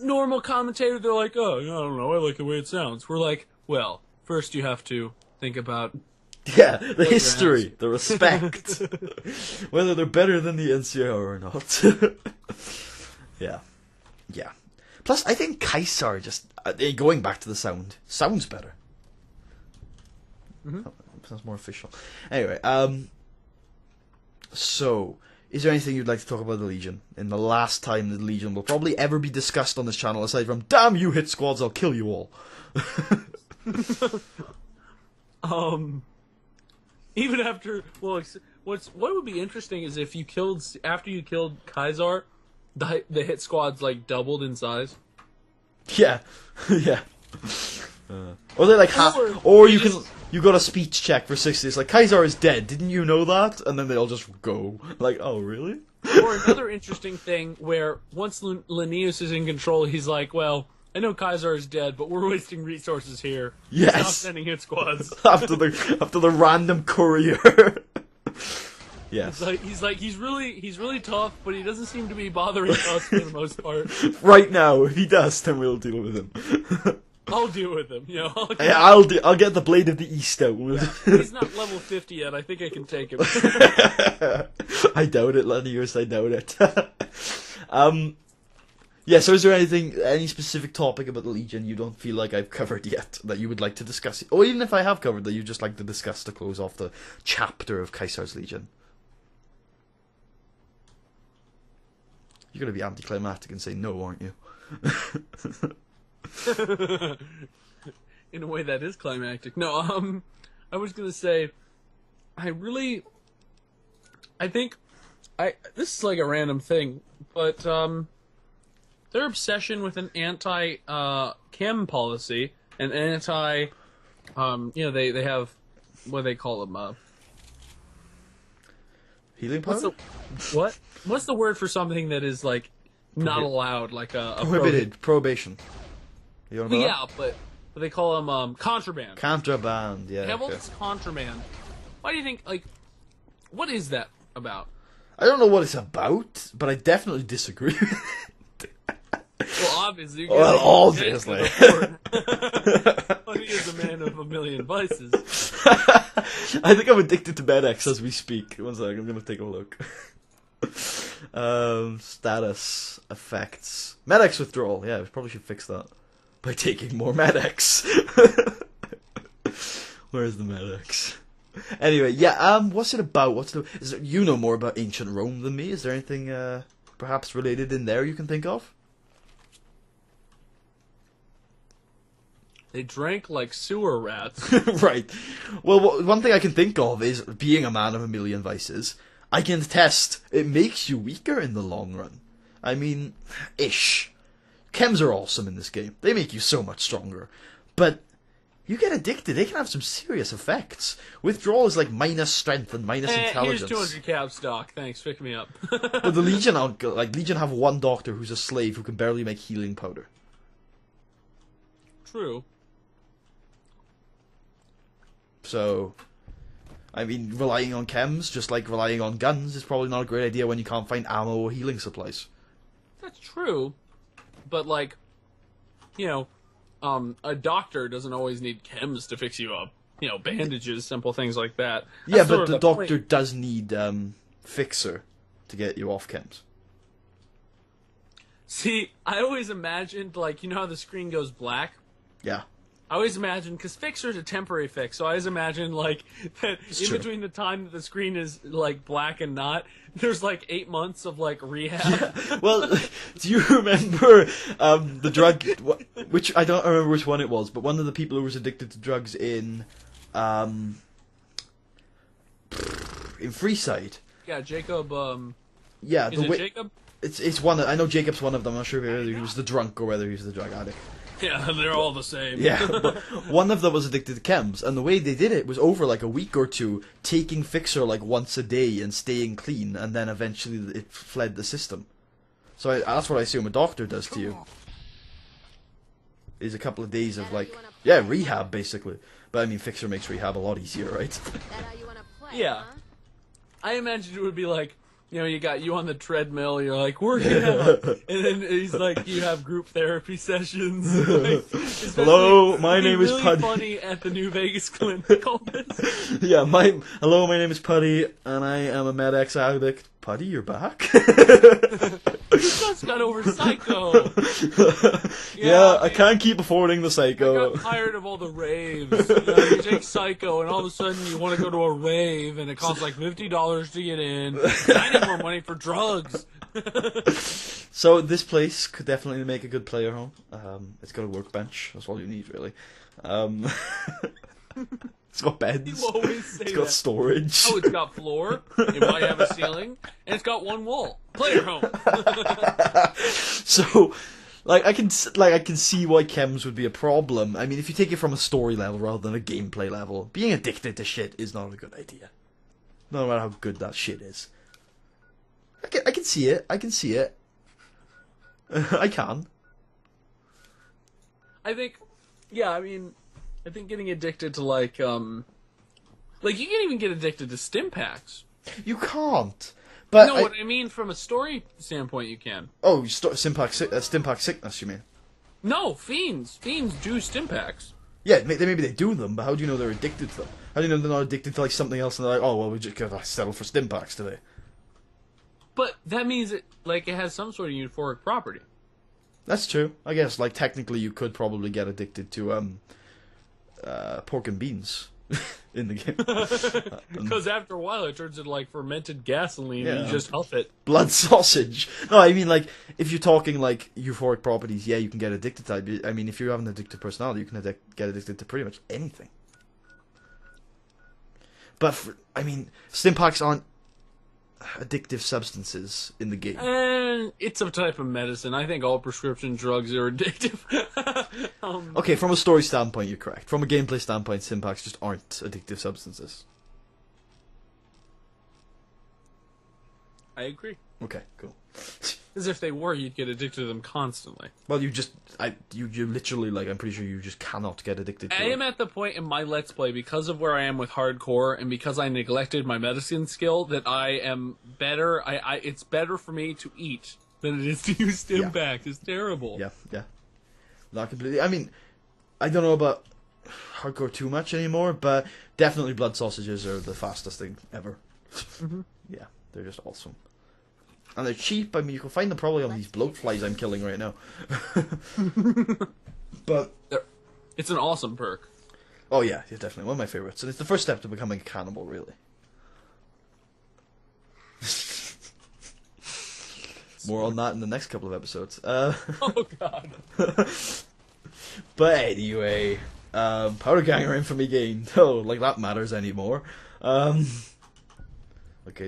normal commentator, they're like, oh, I don't know, I like the way it sounds. We're like, well, first you have to think about... Yeah, the history, the respect. Whether they're better than the NCR or not. Yeah. Yeah. Plus, I think Kaiser just... going back to the sounds better. Mm-hmm. Sounds more official. Anyway, so, is there anything you'd like to talk about the Legion? In the last time the Legion will probably ever be discussed on this channel, aside from, damn you hit squads, I'll kill you all. Even after, well, what would be interesting is if you killed, after you killed Kaiser, the hit squads, like, doubled in size. Yeah. Yeah. Or they like Or you got a speech check for 60. It's like, Kaiser is dead, didn't you know that? And then they all just go. Like, oh, really? Or another interesting thing where once Linnaeus is in control, he's like, well, I know Kaiser is dead, but we're wasting resources here. Yes. Stop sending hit squads. after the random courier. Yes. He's really tough, but he doesn't seem to be bothering us for the most part. Right now, if he does, then we'll deal with him. I'll deal with him, I'll get the Blade of the East out. He's not level 50 yet. I think I can take him. I doubt it, Linnaeus. I doubt it. Yeah, so is there any specific topic about the Legion you don't feel like I've covered yet that you would like to discuss? Or even if I have covered that you'd just like to discuss to close off the chapter of Kaiser's Legion? You're going to be anticlimactic and say no, aren't you? In a way that is climactic. No, I was going to say, this is like a random thing, but, their obsession with an anti-chem policy, and they have, what do they call them, Healing powder? What's the word for something that is, like, not allowed, like a Prohibited. Probation. You want to know yeah, but they call them, contraband. Contraband, yeah. They have all Okay. this contraband. Why do you think, like, what is that about? I don't know what it's about, but I definitely disagree with it. Well, obviously. Well, obviously. He is a man of a million vices. I think I'm addicted to Med-X as we speak. One second, I'm gonna take a look. Status, effects. Med-X withdrawal. Yeah, we probably should fix that by taking more Med-X. Where's the medics? Anyway, yeah. What's it about? You know more about ancient Rome than me. Is there anything perhaps related in there you can think of? They drank like sewer rats. Right. Well, one thing I can think of is, being a man of a million vices, I can attest it makes you weaker in the long run. I mean, ish. Chems are awesome in this game. They make you so much stronger. But you get addicted, they can have some serious effects. Withdrawal is like minus strength and minus intelligence. Here's 200 cav stock. Thanks, pick me up. But the Legion, Legion have one doctor who's a slave who can barely make healing powder. True. So, I mean, relying on chems, just like relying on guns, is probably not a great idea when you can't find ammo or healing supplies. That's true. But, like, you know, a doctor doesn't always need chems to fix you up. You know, bandages, simple things like that. Yeah, but the doctor does need fixer to get you off chems. See, I always imagined, like, you know how the screen goes black? Yeah. I always imagine, because Fixer's a temporary fix, so I always imagine, like, that It's in true. between the time that the screen is, like, black and not, there's, like, 8 months of, like, rehab. Yeah. Well, do you remember the drug, which I don't remember which one it was, but one of the people who was addicted to drugs in Freeside. Yeah, Jacob, Yeah, is it Jacob? It's one. I know Jacob's one of them. I'm not sure whether he was the drunk or whether he was the drug addict. Yeah, they're all the same. Yeah, but one of them was addicted to chems, and the way they did it was over like a week or two, taking Fixer like once a day and staying clean, and then eventually it fled the system. So that's what I assume a doctor does to you. Is a couple of days of like, yeah, rehab basically. But I mean, Fixer makes rehab a lot easier, right? That how you wanna play, Yeah. huh? I imagine it would be like, you know, you got you on the treadmill, you're like, working out. And then he's like, you have group therapy sessions. Like, Hello, my it'd be name is really Puddy. funny at the New Vegas Clinic. All this. Yeah, hello, my name is Puddy, and I am a Med-X addict. Puddy, you're back? You just got over Psycho. Yeah, I man. can't keep affording the I Psycho. got tired of all the raves. You know, you take Psycho, and all of a sudden you want to go to a rave, and it costs like $50 to get in. And I need more money for drugs. So this place could definitely make a good player home. It's got a workbench. That's all you need, really. It's got beds. You always say It's got that. storage. Oh, it's got floor. It might have a ceiling, and it's got one wall. Player home. So, like, I can see why chems would be a problem. I mean, if you take it from a story level rather than a gameplay level, being addicted to shit is not a good idea. No matter how good that shit is. I can see it. I can see it. I can. I think, yeah, I mean, I think getting addicted to, like you can even get addicted to stim packs. You can't. But No, what I mean from a story standpoint, you can. oh, stim pack sickness, you mean? No, fiends. Fiends do stim packs. Yeah, maybe they do them, but how do you know they're addicted to them? How do you know they're not addicted to like something else and they're like, oh, well, we just gotta settle for stim packs today? But that means it has some sort of euphoric property. That's true. I guess, like, technically you could probably get addicted to, pork and beans in the game. Because after a while it turns into, like, fermented gasoline and Yeah. you just huff it. Blood sausage. No, I mean, like, if you're talking, like, euphoric properties, yeah, you can get addicted to it. I mean, if you have an addictive personality, you can get addicted to pretty much anything. But, I mean, stim packs aren't addictive substances in the game. And it's a type of medicine. I think all prescription drugs are addictive. Okay, from a story standpoint, you're correct. From a gameplay standpoint, stim packs just aren't addictive substances. I agree. Okay, cool. As if they were, you'd get addicted to them constantly. Well, you literally, like, I'm pretty sure you just cannot get addicted to I it. am at the point in my Let's Play, because of where I am with hardcore, and because I neglected my medicine skill, that I am better. It's better for me to eat than it is to use stim Yeah. packs. It's terrible. Yeah. Not completely. I mean, I don't know about hardcore too much anymore, but definitely blood sausages are the fastest thing ever. Mm-hmm. Yeah, they're just awesome. And they're cheap. I mean, you can find them probably on these bloatflies I'm killing right now. But It's an awesome perk. Oh yeah, definitely one of my favorites, and it's the first step to becoming a cannibal, really. More on that in the next couple of episodes. Oh god. But anyway, Powder Ganger infamy gained. Oh, like that matters anymore. Okay,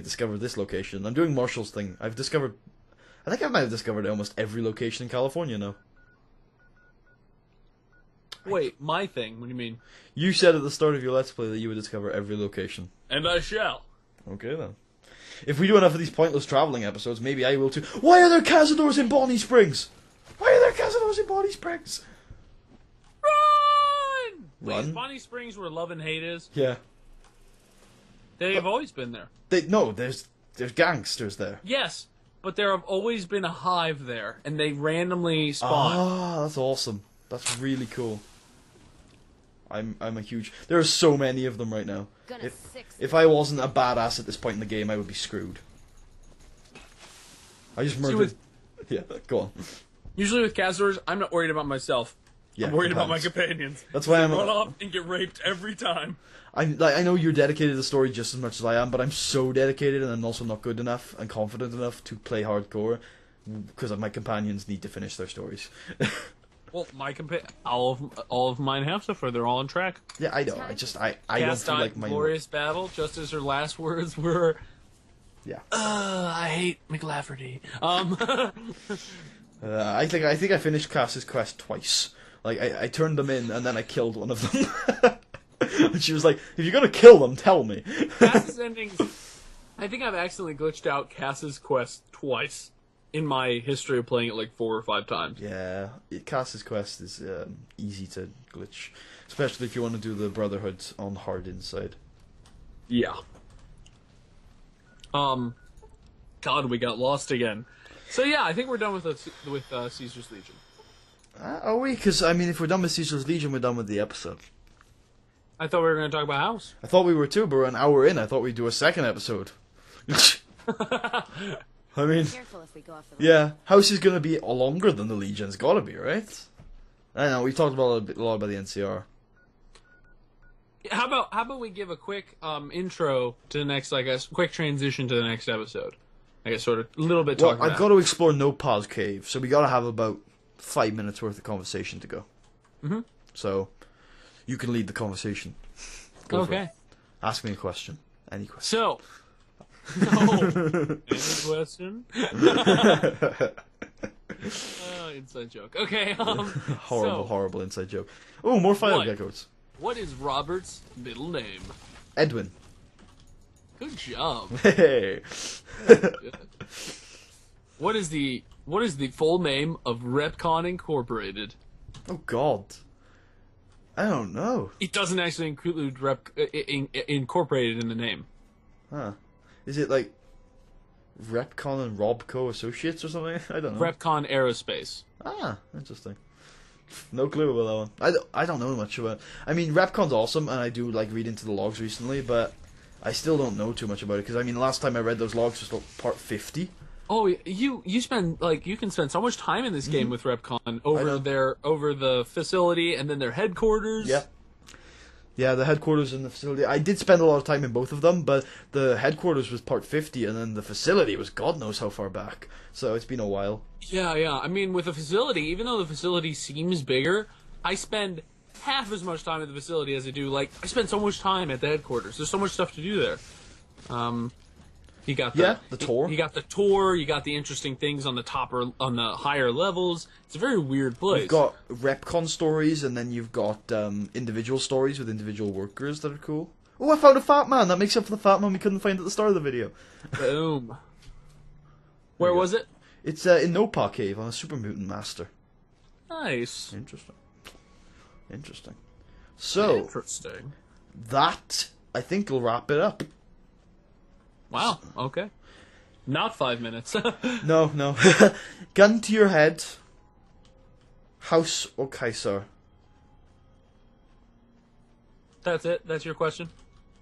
discovered this location. I'm doing Marshall's thing. I think I might have discovered almost every location in California now. Wait, my thing? What do you mean? You said at the start of your Let's Play that you would discover every location. And I shall. Okay then. If we do enough of these pointless travelling episodes, maybe I will too. Why are there Cazadors in Bonnie Springs? Why are there Cazadors in Bonnie Springs? Run! Wait, Run? is Bonnie Springs where Love and Hate is? Yeah. They have always been there. No, there's gangsters there. Yes, but there have always been a hive there, and they randomly spawn. Ah, that's awesome. That's really cool. I'm a huge... There are so many of them right now. If I wasn't a badass at this point in the game, I would be screwed. I just murdered... Yeah, go on. Usually with Cazadors, I'm not worried about myself. Yeah, I'm worried about my companions. That's why I'm... Run off and get raped every time. I know you're dedicated to the story just as much as I am, but I'm so dedicated, and I'm also not good enough and confident enough to play hardcore because my companions need to finish their stories. Well, all of mine have so far. They're all on track. Yeah, I know. I don't Cast feel on like my... glorious battle, just as her last words were, Yeah. I hate McLafferty. I think I finished Cass's quest twice. Like I turned them in and then I killed one of them. And she was like, "If you're gonna kill them, tell me." Cass's endings. I think I've accidentally glitched out Cass's quest twice in my history of playing it like 4 or 5 times. Yeah, Cass's quest is easy to glitch, especially if you want to do the Brotherhood on hard inside. Yeah. God, we got lost again. So yeah, I think we're done with Caesar's Legion. Are we? Because I mean, if we're done with Caesar's Legion, we're done with the episode. I thought we were going to talk about House. I thought we were too, but we're an hour in. I thought we'd do a second episode. I mean, Careful if we go off the yeah, House is going to be longer than the Legion. It's got to be, right? I know, we talked about a lot about the NCR. How about we give a quick intro to the next, like a quick transition to the next episode? I guess sort of a little bit talking Well, I've about. got to explore No Pause Cave, so we got to have about 5 minutes worth of conversation to go. Mm-hmm. So, you can lead the conversation. Go for it. Okay. Ask me a question. Any question. So, no. Any question? Inside joke. Okay. Horrible inside joke. Oh, more fire What? geckos. What is Robert's middle name? Edwin. Good job. Hey. Good. What is the full name of Repcon Incorporated? Oh God. I don't know. It doesn't actually include incorporated in the name. Huh. Is it like Repcon and Robco Associates or something? I don't know. Repcon Aerospace. Ah, interesting. No clue about that one. I don't know much about it. I mean, Repcon's awesome, and I do like read into the logs recently, but I still don't know too much about it, because I mean, last time I read those logs was like part 50. Oh, you can spend so much time in this game with Repcon over the facility and then their headquarters. Yeah. Yeah, the headquarters and the facility. I did spend a lot of time in both of them, but the headquarters was part 50, and then the facility was God knows how far back. So it's been a while. Yeah. I mean, with the facility, even though the facility seems bigger, I spend half as much time at the facility as I do. Like, I spend so much time at the headquarters. There's so much stuff to do there. You got the tour. You got the tour. You got the interesting things on the on the higher levels. It's a very weird place. You've got Repcon stories, and then you've got individual stories with individual workers that are cool. Oh, I found a Fat Man! That makes up for the Fat Man we couldn't find at the start of the video. Boom. Where was it? It's in Nopah Cave on a Super Mutant Master. Nice. Interesting. So, Interesting. that, I think, will wrap it up. Wow, okay. Not 5 minutes. No. Gun to your head. House or Kaiser? That's it? That's your question?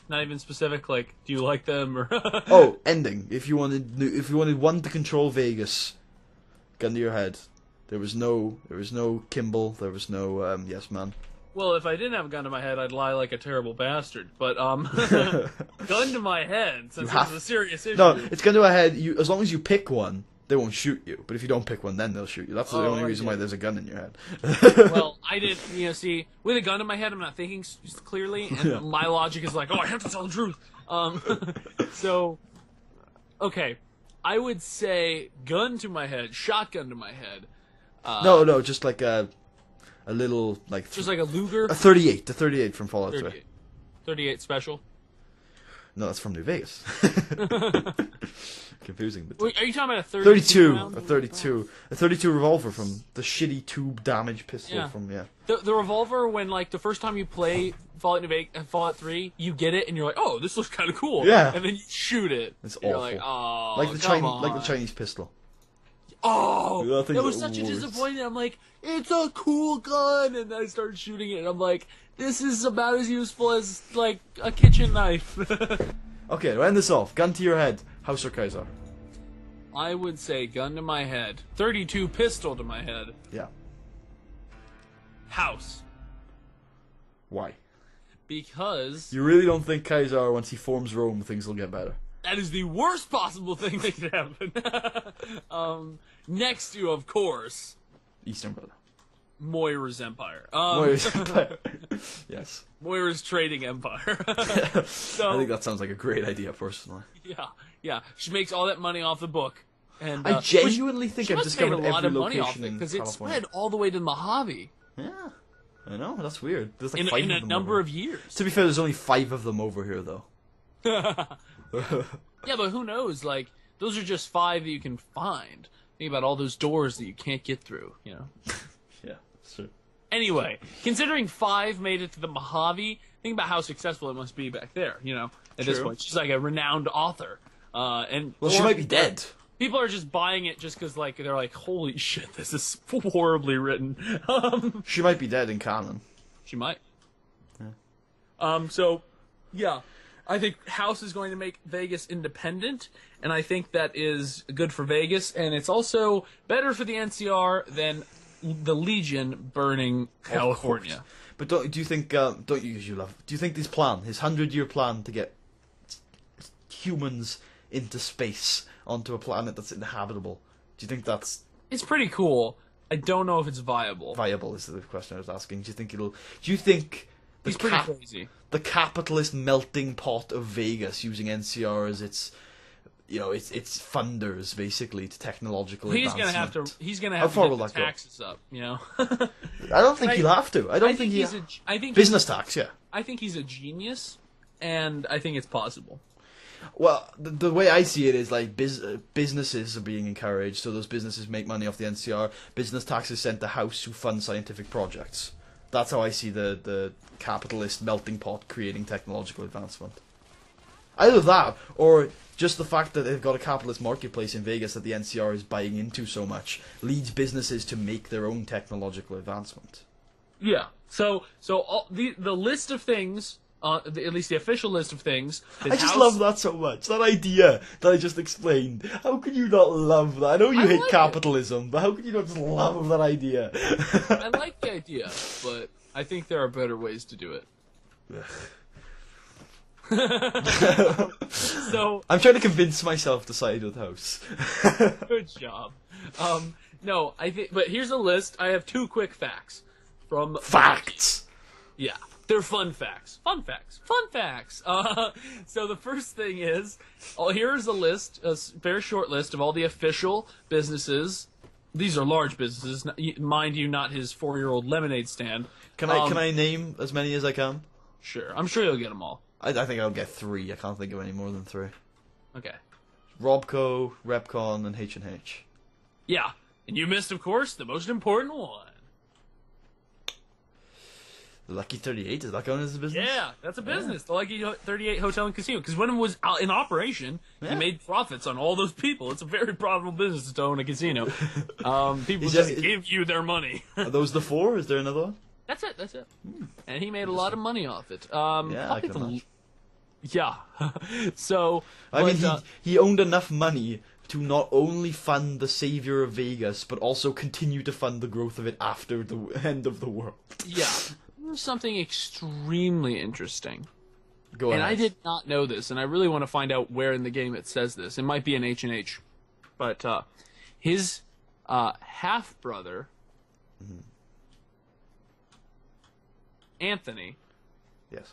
Not even specific, like, do you like them, or... Oh, ending. If you wanted one to control Vegas, gun to your head. There was no Kimball, there was no Yes Man. Well, if I didn't have a gun to my head, I'd lie like a terrible bastard. But gun to my head, since it's a serious issue. No, it's gun to my head. As long as you pick one, they won't shoot you. But if you don't pick one, then they'll shoot you. That's the only reason why there's a gun in your head. Well, I did. See, with a gun to my head, I'm not thinking clearly, and my logic is like, oh, I have to tell the truth. So, okay, I would say gun to my head, shotgun to my head. No, just like a little like just like a Luger. A 38 from Fallout 3. 38 special. No, that's from New Vegas. Confusing. But Wait, are you talking about a 32? A 32 revolver from the shitty tube damage pistol from The revolver, when like the first time you play Fallout 3, you get it and you're like, oh, this looks kind of cool. Yeah. And then you shoot it. It's You're awful. like, oh, like the Chinese pistol. Oh, that was such a disappointment. I'm like, it's a cool gun, and then I started shooting it, and I'm like, this is about as useful as like a kitchen knife. Okay, to end this off, gun to your head, House or Kaiser? I would say gun to my head, 32 pistol to my head. Yeah. House. Why? Because you really don't think Kaiser, once he forms Rome, things will get better? That is the worst possible thing that could happen. Next to, of course, Eastern Brother. Moira's Empire. Moira's Empire. Yes. Moira's Trading Empire. So, I think that sounds like a great idea, personally. Yeah. She makes all that money off the book. And I genuinely think I've discovered a lot every of money off location it, in because California. it spread all the way to Mojave. Yeah. I know, that's weird. There's like in a number of years. To be fair, there's only 5 of them over here, though. Yeah, but who knows? Like, those are just 5 that you can find. Think about all those doors that you can't get through, you know? Yeah, that's true. Anyway, considering 5 made it to the Mojave, think about how successful it must be back there, you know, at this point. She's like a renowned author. She might be dead. People are just buying it just because, like, they're like, holy shit, this is horribly written. She might be dead in canon. She might. Yeah. So, yeah. I think House is going to make Vegas independent, and I think that is good for Vegas, and it's also better for the NCR than the Legion burning California. But do you think? Do you think his 100-year plan to get humans into space onto a planet that's inhabitable? Do you think that's? It's pretty cool. I don't know if it's viable. Viable is the question I was asking. Do you think it'll? Do you think? He's pretty crazy. The capitalist melting pot of Vegas, using NCR as its, its funders basically to technological advancement. He's gonna have to get the taxes up, you know. I don't think he'll have to. I think business tax. Yeah. I think he's a genius, and I think it's possible. Well, the way I see it is like businesses are being encouraged, so those businesses make money off the NCR. Business tax is sent to House, who fund scientific projects. That's how I see the capitalist melting pot creating technological advancement. Either that, or just the fact that they've got a capitalist marketplace in Vegas that the NCR is buying into so much leads businesses to make their own technological advancement. Yeah. So all the list of things, at least the official list of things. I just love that so much. That idea that I just explained. How can you not love that? I know you hate capitalism, but how can you not just love that idea? I like the idea, but I think there are better ways to do it. So I'm trying to convince myself to side with House. Good job. No, I think. But here's a list. I have 2 quick facts from facts. Yeah. They're fun facts. Fun facts. So the first thing is, here's a list, a very short list of all the official businesses. These are large businesses, mind you, not his 4-year-old lemonade stand. Can I name as many as I can? Sure. I'm sure you'll get them all. I think I'll get 3. I can't think of any more than 3. Okay. Robco, Repcon, and H&H. Yeah. And you missed, of course, the most important one. Lucky 38, is that going as a business? Yeah, that's a business. Yeah. The Lucky 38 Hotel and Casino. Because when it was in operation, he made profits on all those people. It's a very profitable business to own a casino. People just give you their money. Are those the 4? Is there another one? That's it. And he made a lot of money off it. Yeah, I can imagine. Yeah. So... I mean, he owned enough money to not only fund the savior of Vegas, but also continue to fund the growth of it after the end of the world. Yeah. something extremely interesting. Go And ahead. I did not know this, and I really want to find out where in the game it says this. It might be an H&H. But his half-brother, Anthony, Yes.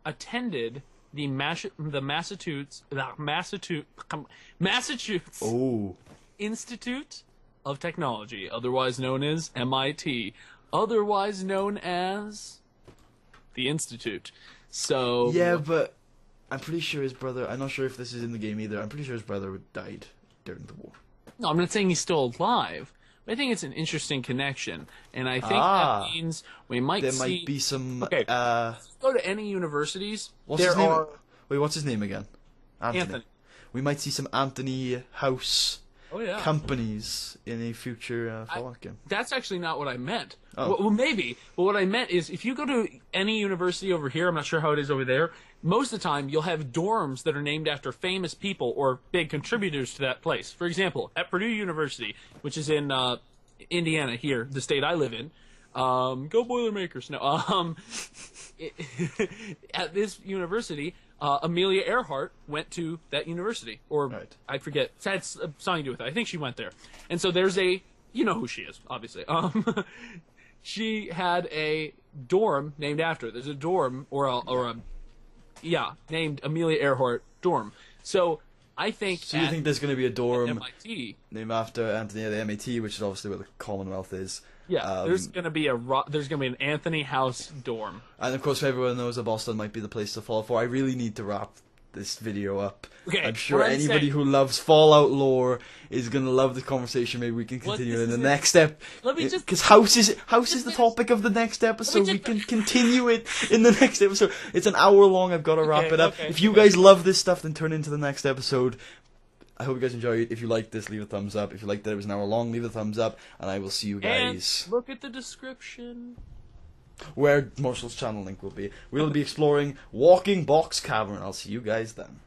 attended the Massachusetts Oh. Institute of Technology, otherwise known as MIT, otherwise known as the Institute. So Yeah, but I'm pretty sure his brother. I'm not sure if this is in the game either. I'm pretty sure his brother died during the war. no, I'm not saying he's still alive. But I think it's an interesting connection, and I think Ah. that means we might There see. might be some. Okay. Go to any universities. What's there his name? are Wait, what's his name again? Anthony. We might see some Anthony House Oh yeah. companies in a future Fallout game. That's actually not what I meant. Oh. Well, maybe. But what I meant is, if you go to any university over here, I'm not sure how it is over there, most of the time you'll have dorms that are named after famous people or big contributors to that place. For example, at Purdue University, which is in Indiana here, the state I live in, go Boilermakers. No. At this university, Amelia Earhart went to that university, or Right. I forget. It had something to do with it. I think she went there, and so there's a, you know who she is, obviously. She had a dorm named after her. There's a dorm named Amelia Earhart dorm. So I think. So you think there's going to be a dorm MIT? named after Anthony at the MIT, which is obviously where the Commonwealth is. Yeah, there's gonna be an Anthony House dorm. And of course, everyone knows that Boston might be the place to fall for. I really need to wrap this video up. Okay, I'm sure what I'm anybody saying- who loves Fallout lore is gonna love the conversation. Maybe we can What continue this in the is- next step. Let me just- because House is the topic of the next episode. We just- can continue it in the next episode. It's an hour long. I've got to wrap Okay, it up. okay, If you okay. guys love this stuff, then turn into the next episode. I hope you guys enjoyed it. If you liked this, leave a thumbs up. If you liked that it was an hour long, leave a thumbs up. And I will see you guys And look at the description. where Marshall's channel link will be. We'll be exploring Walking Box Cavern. I'll see you guys then.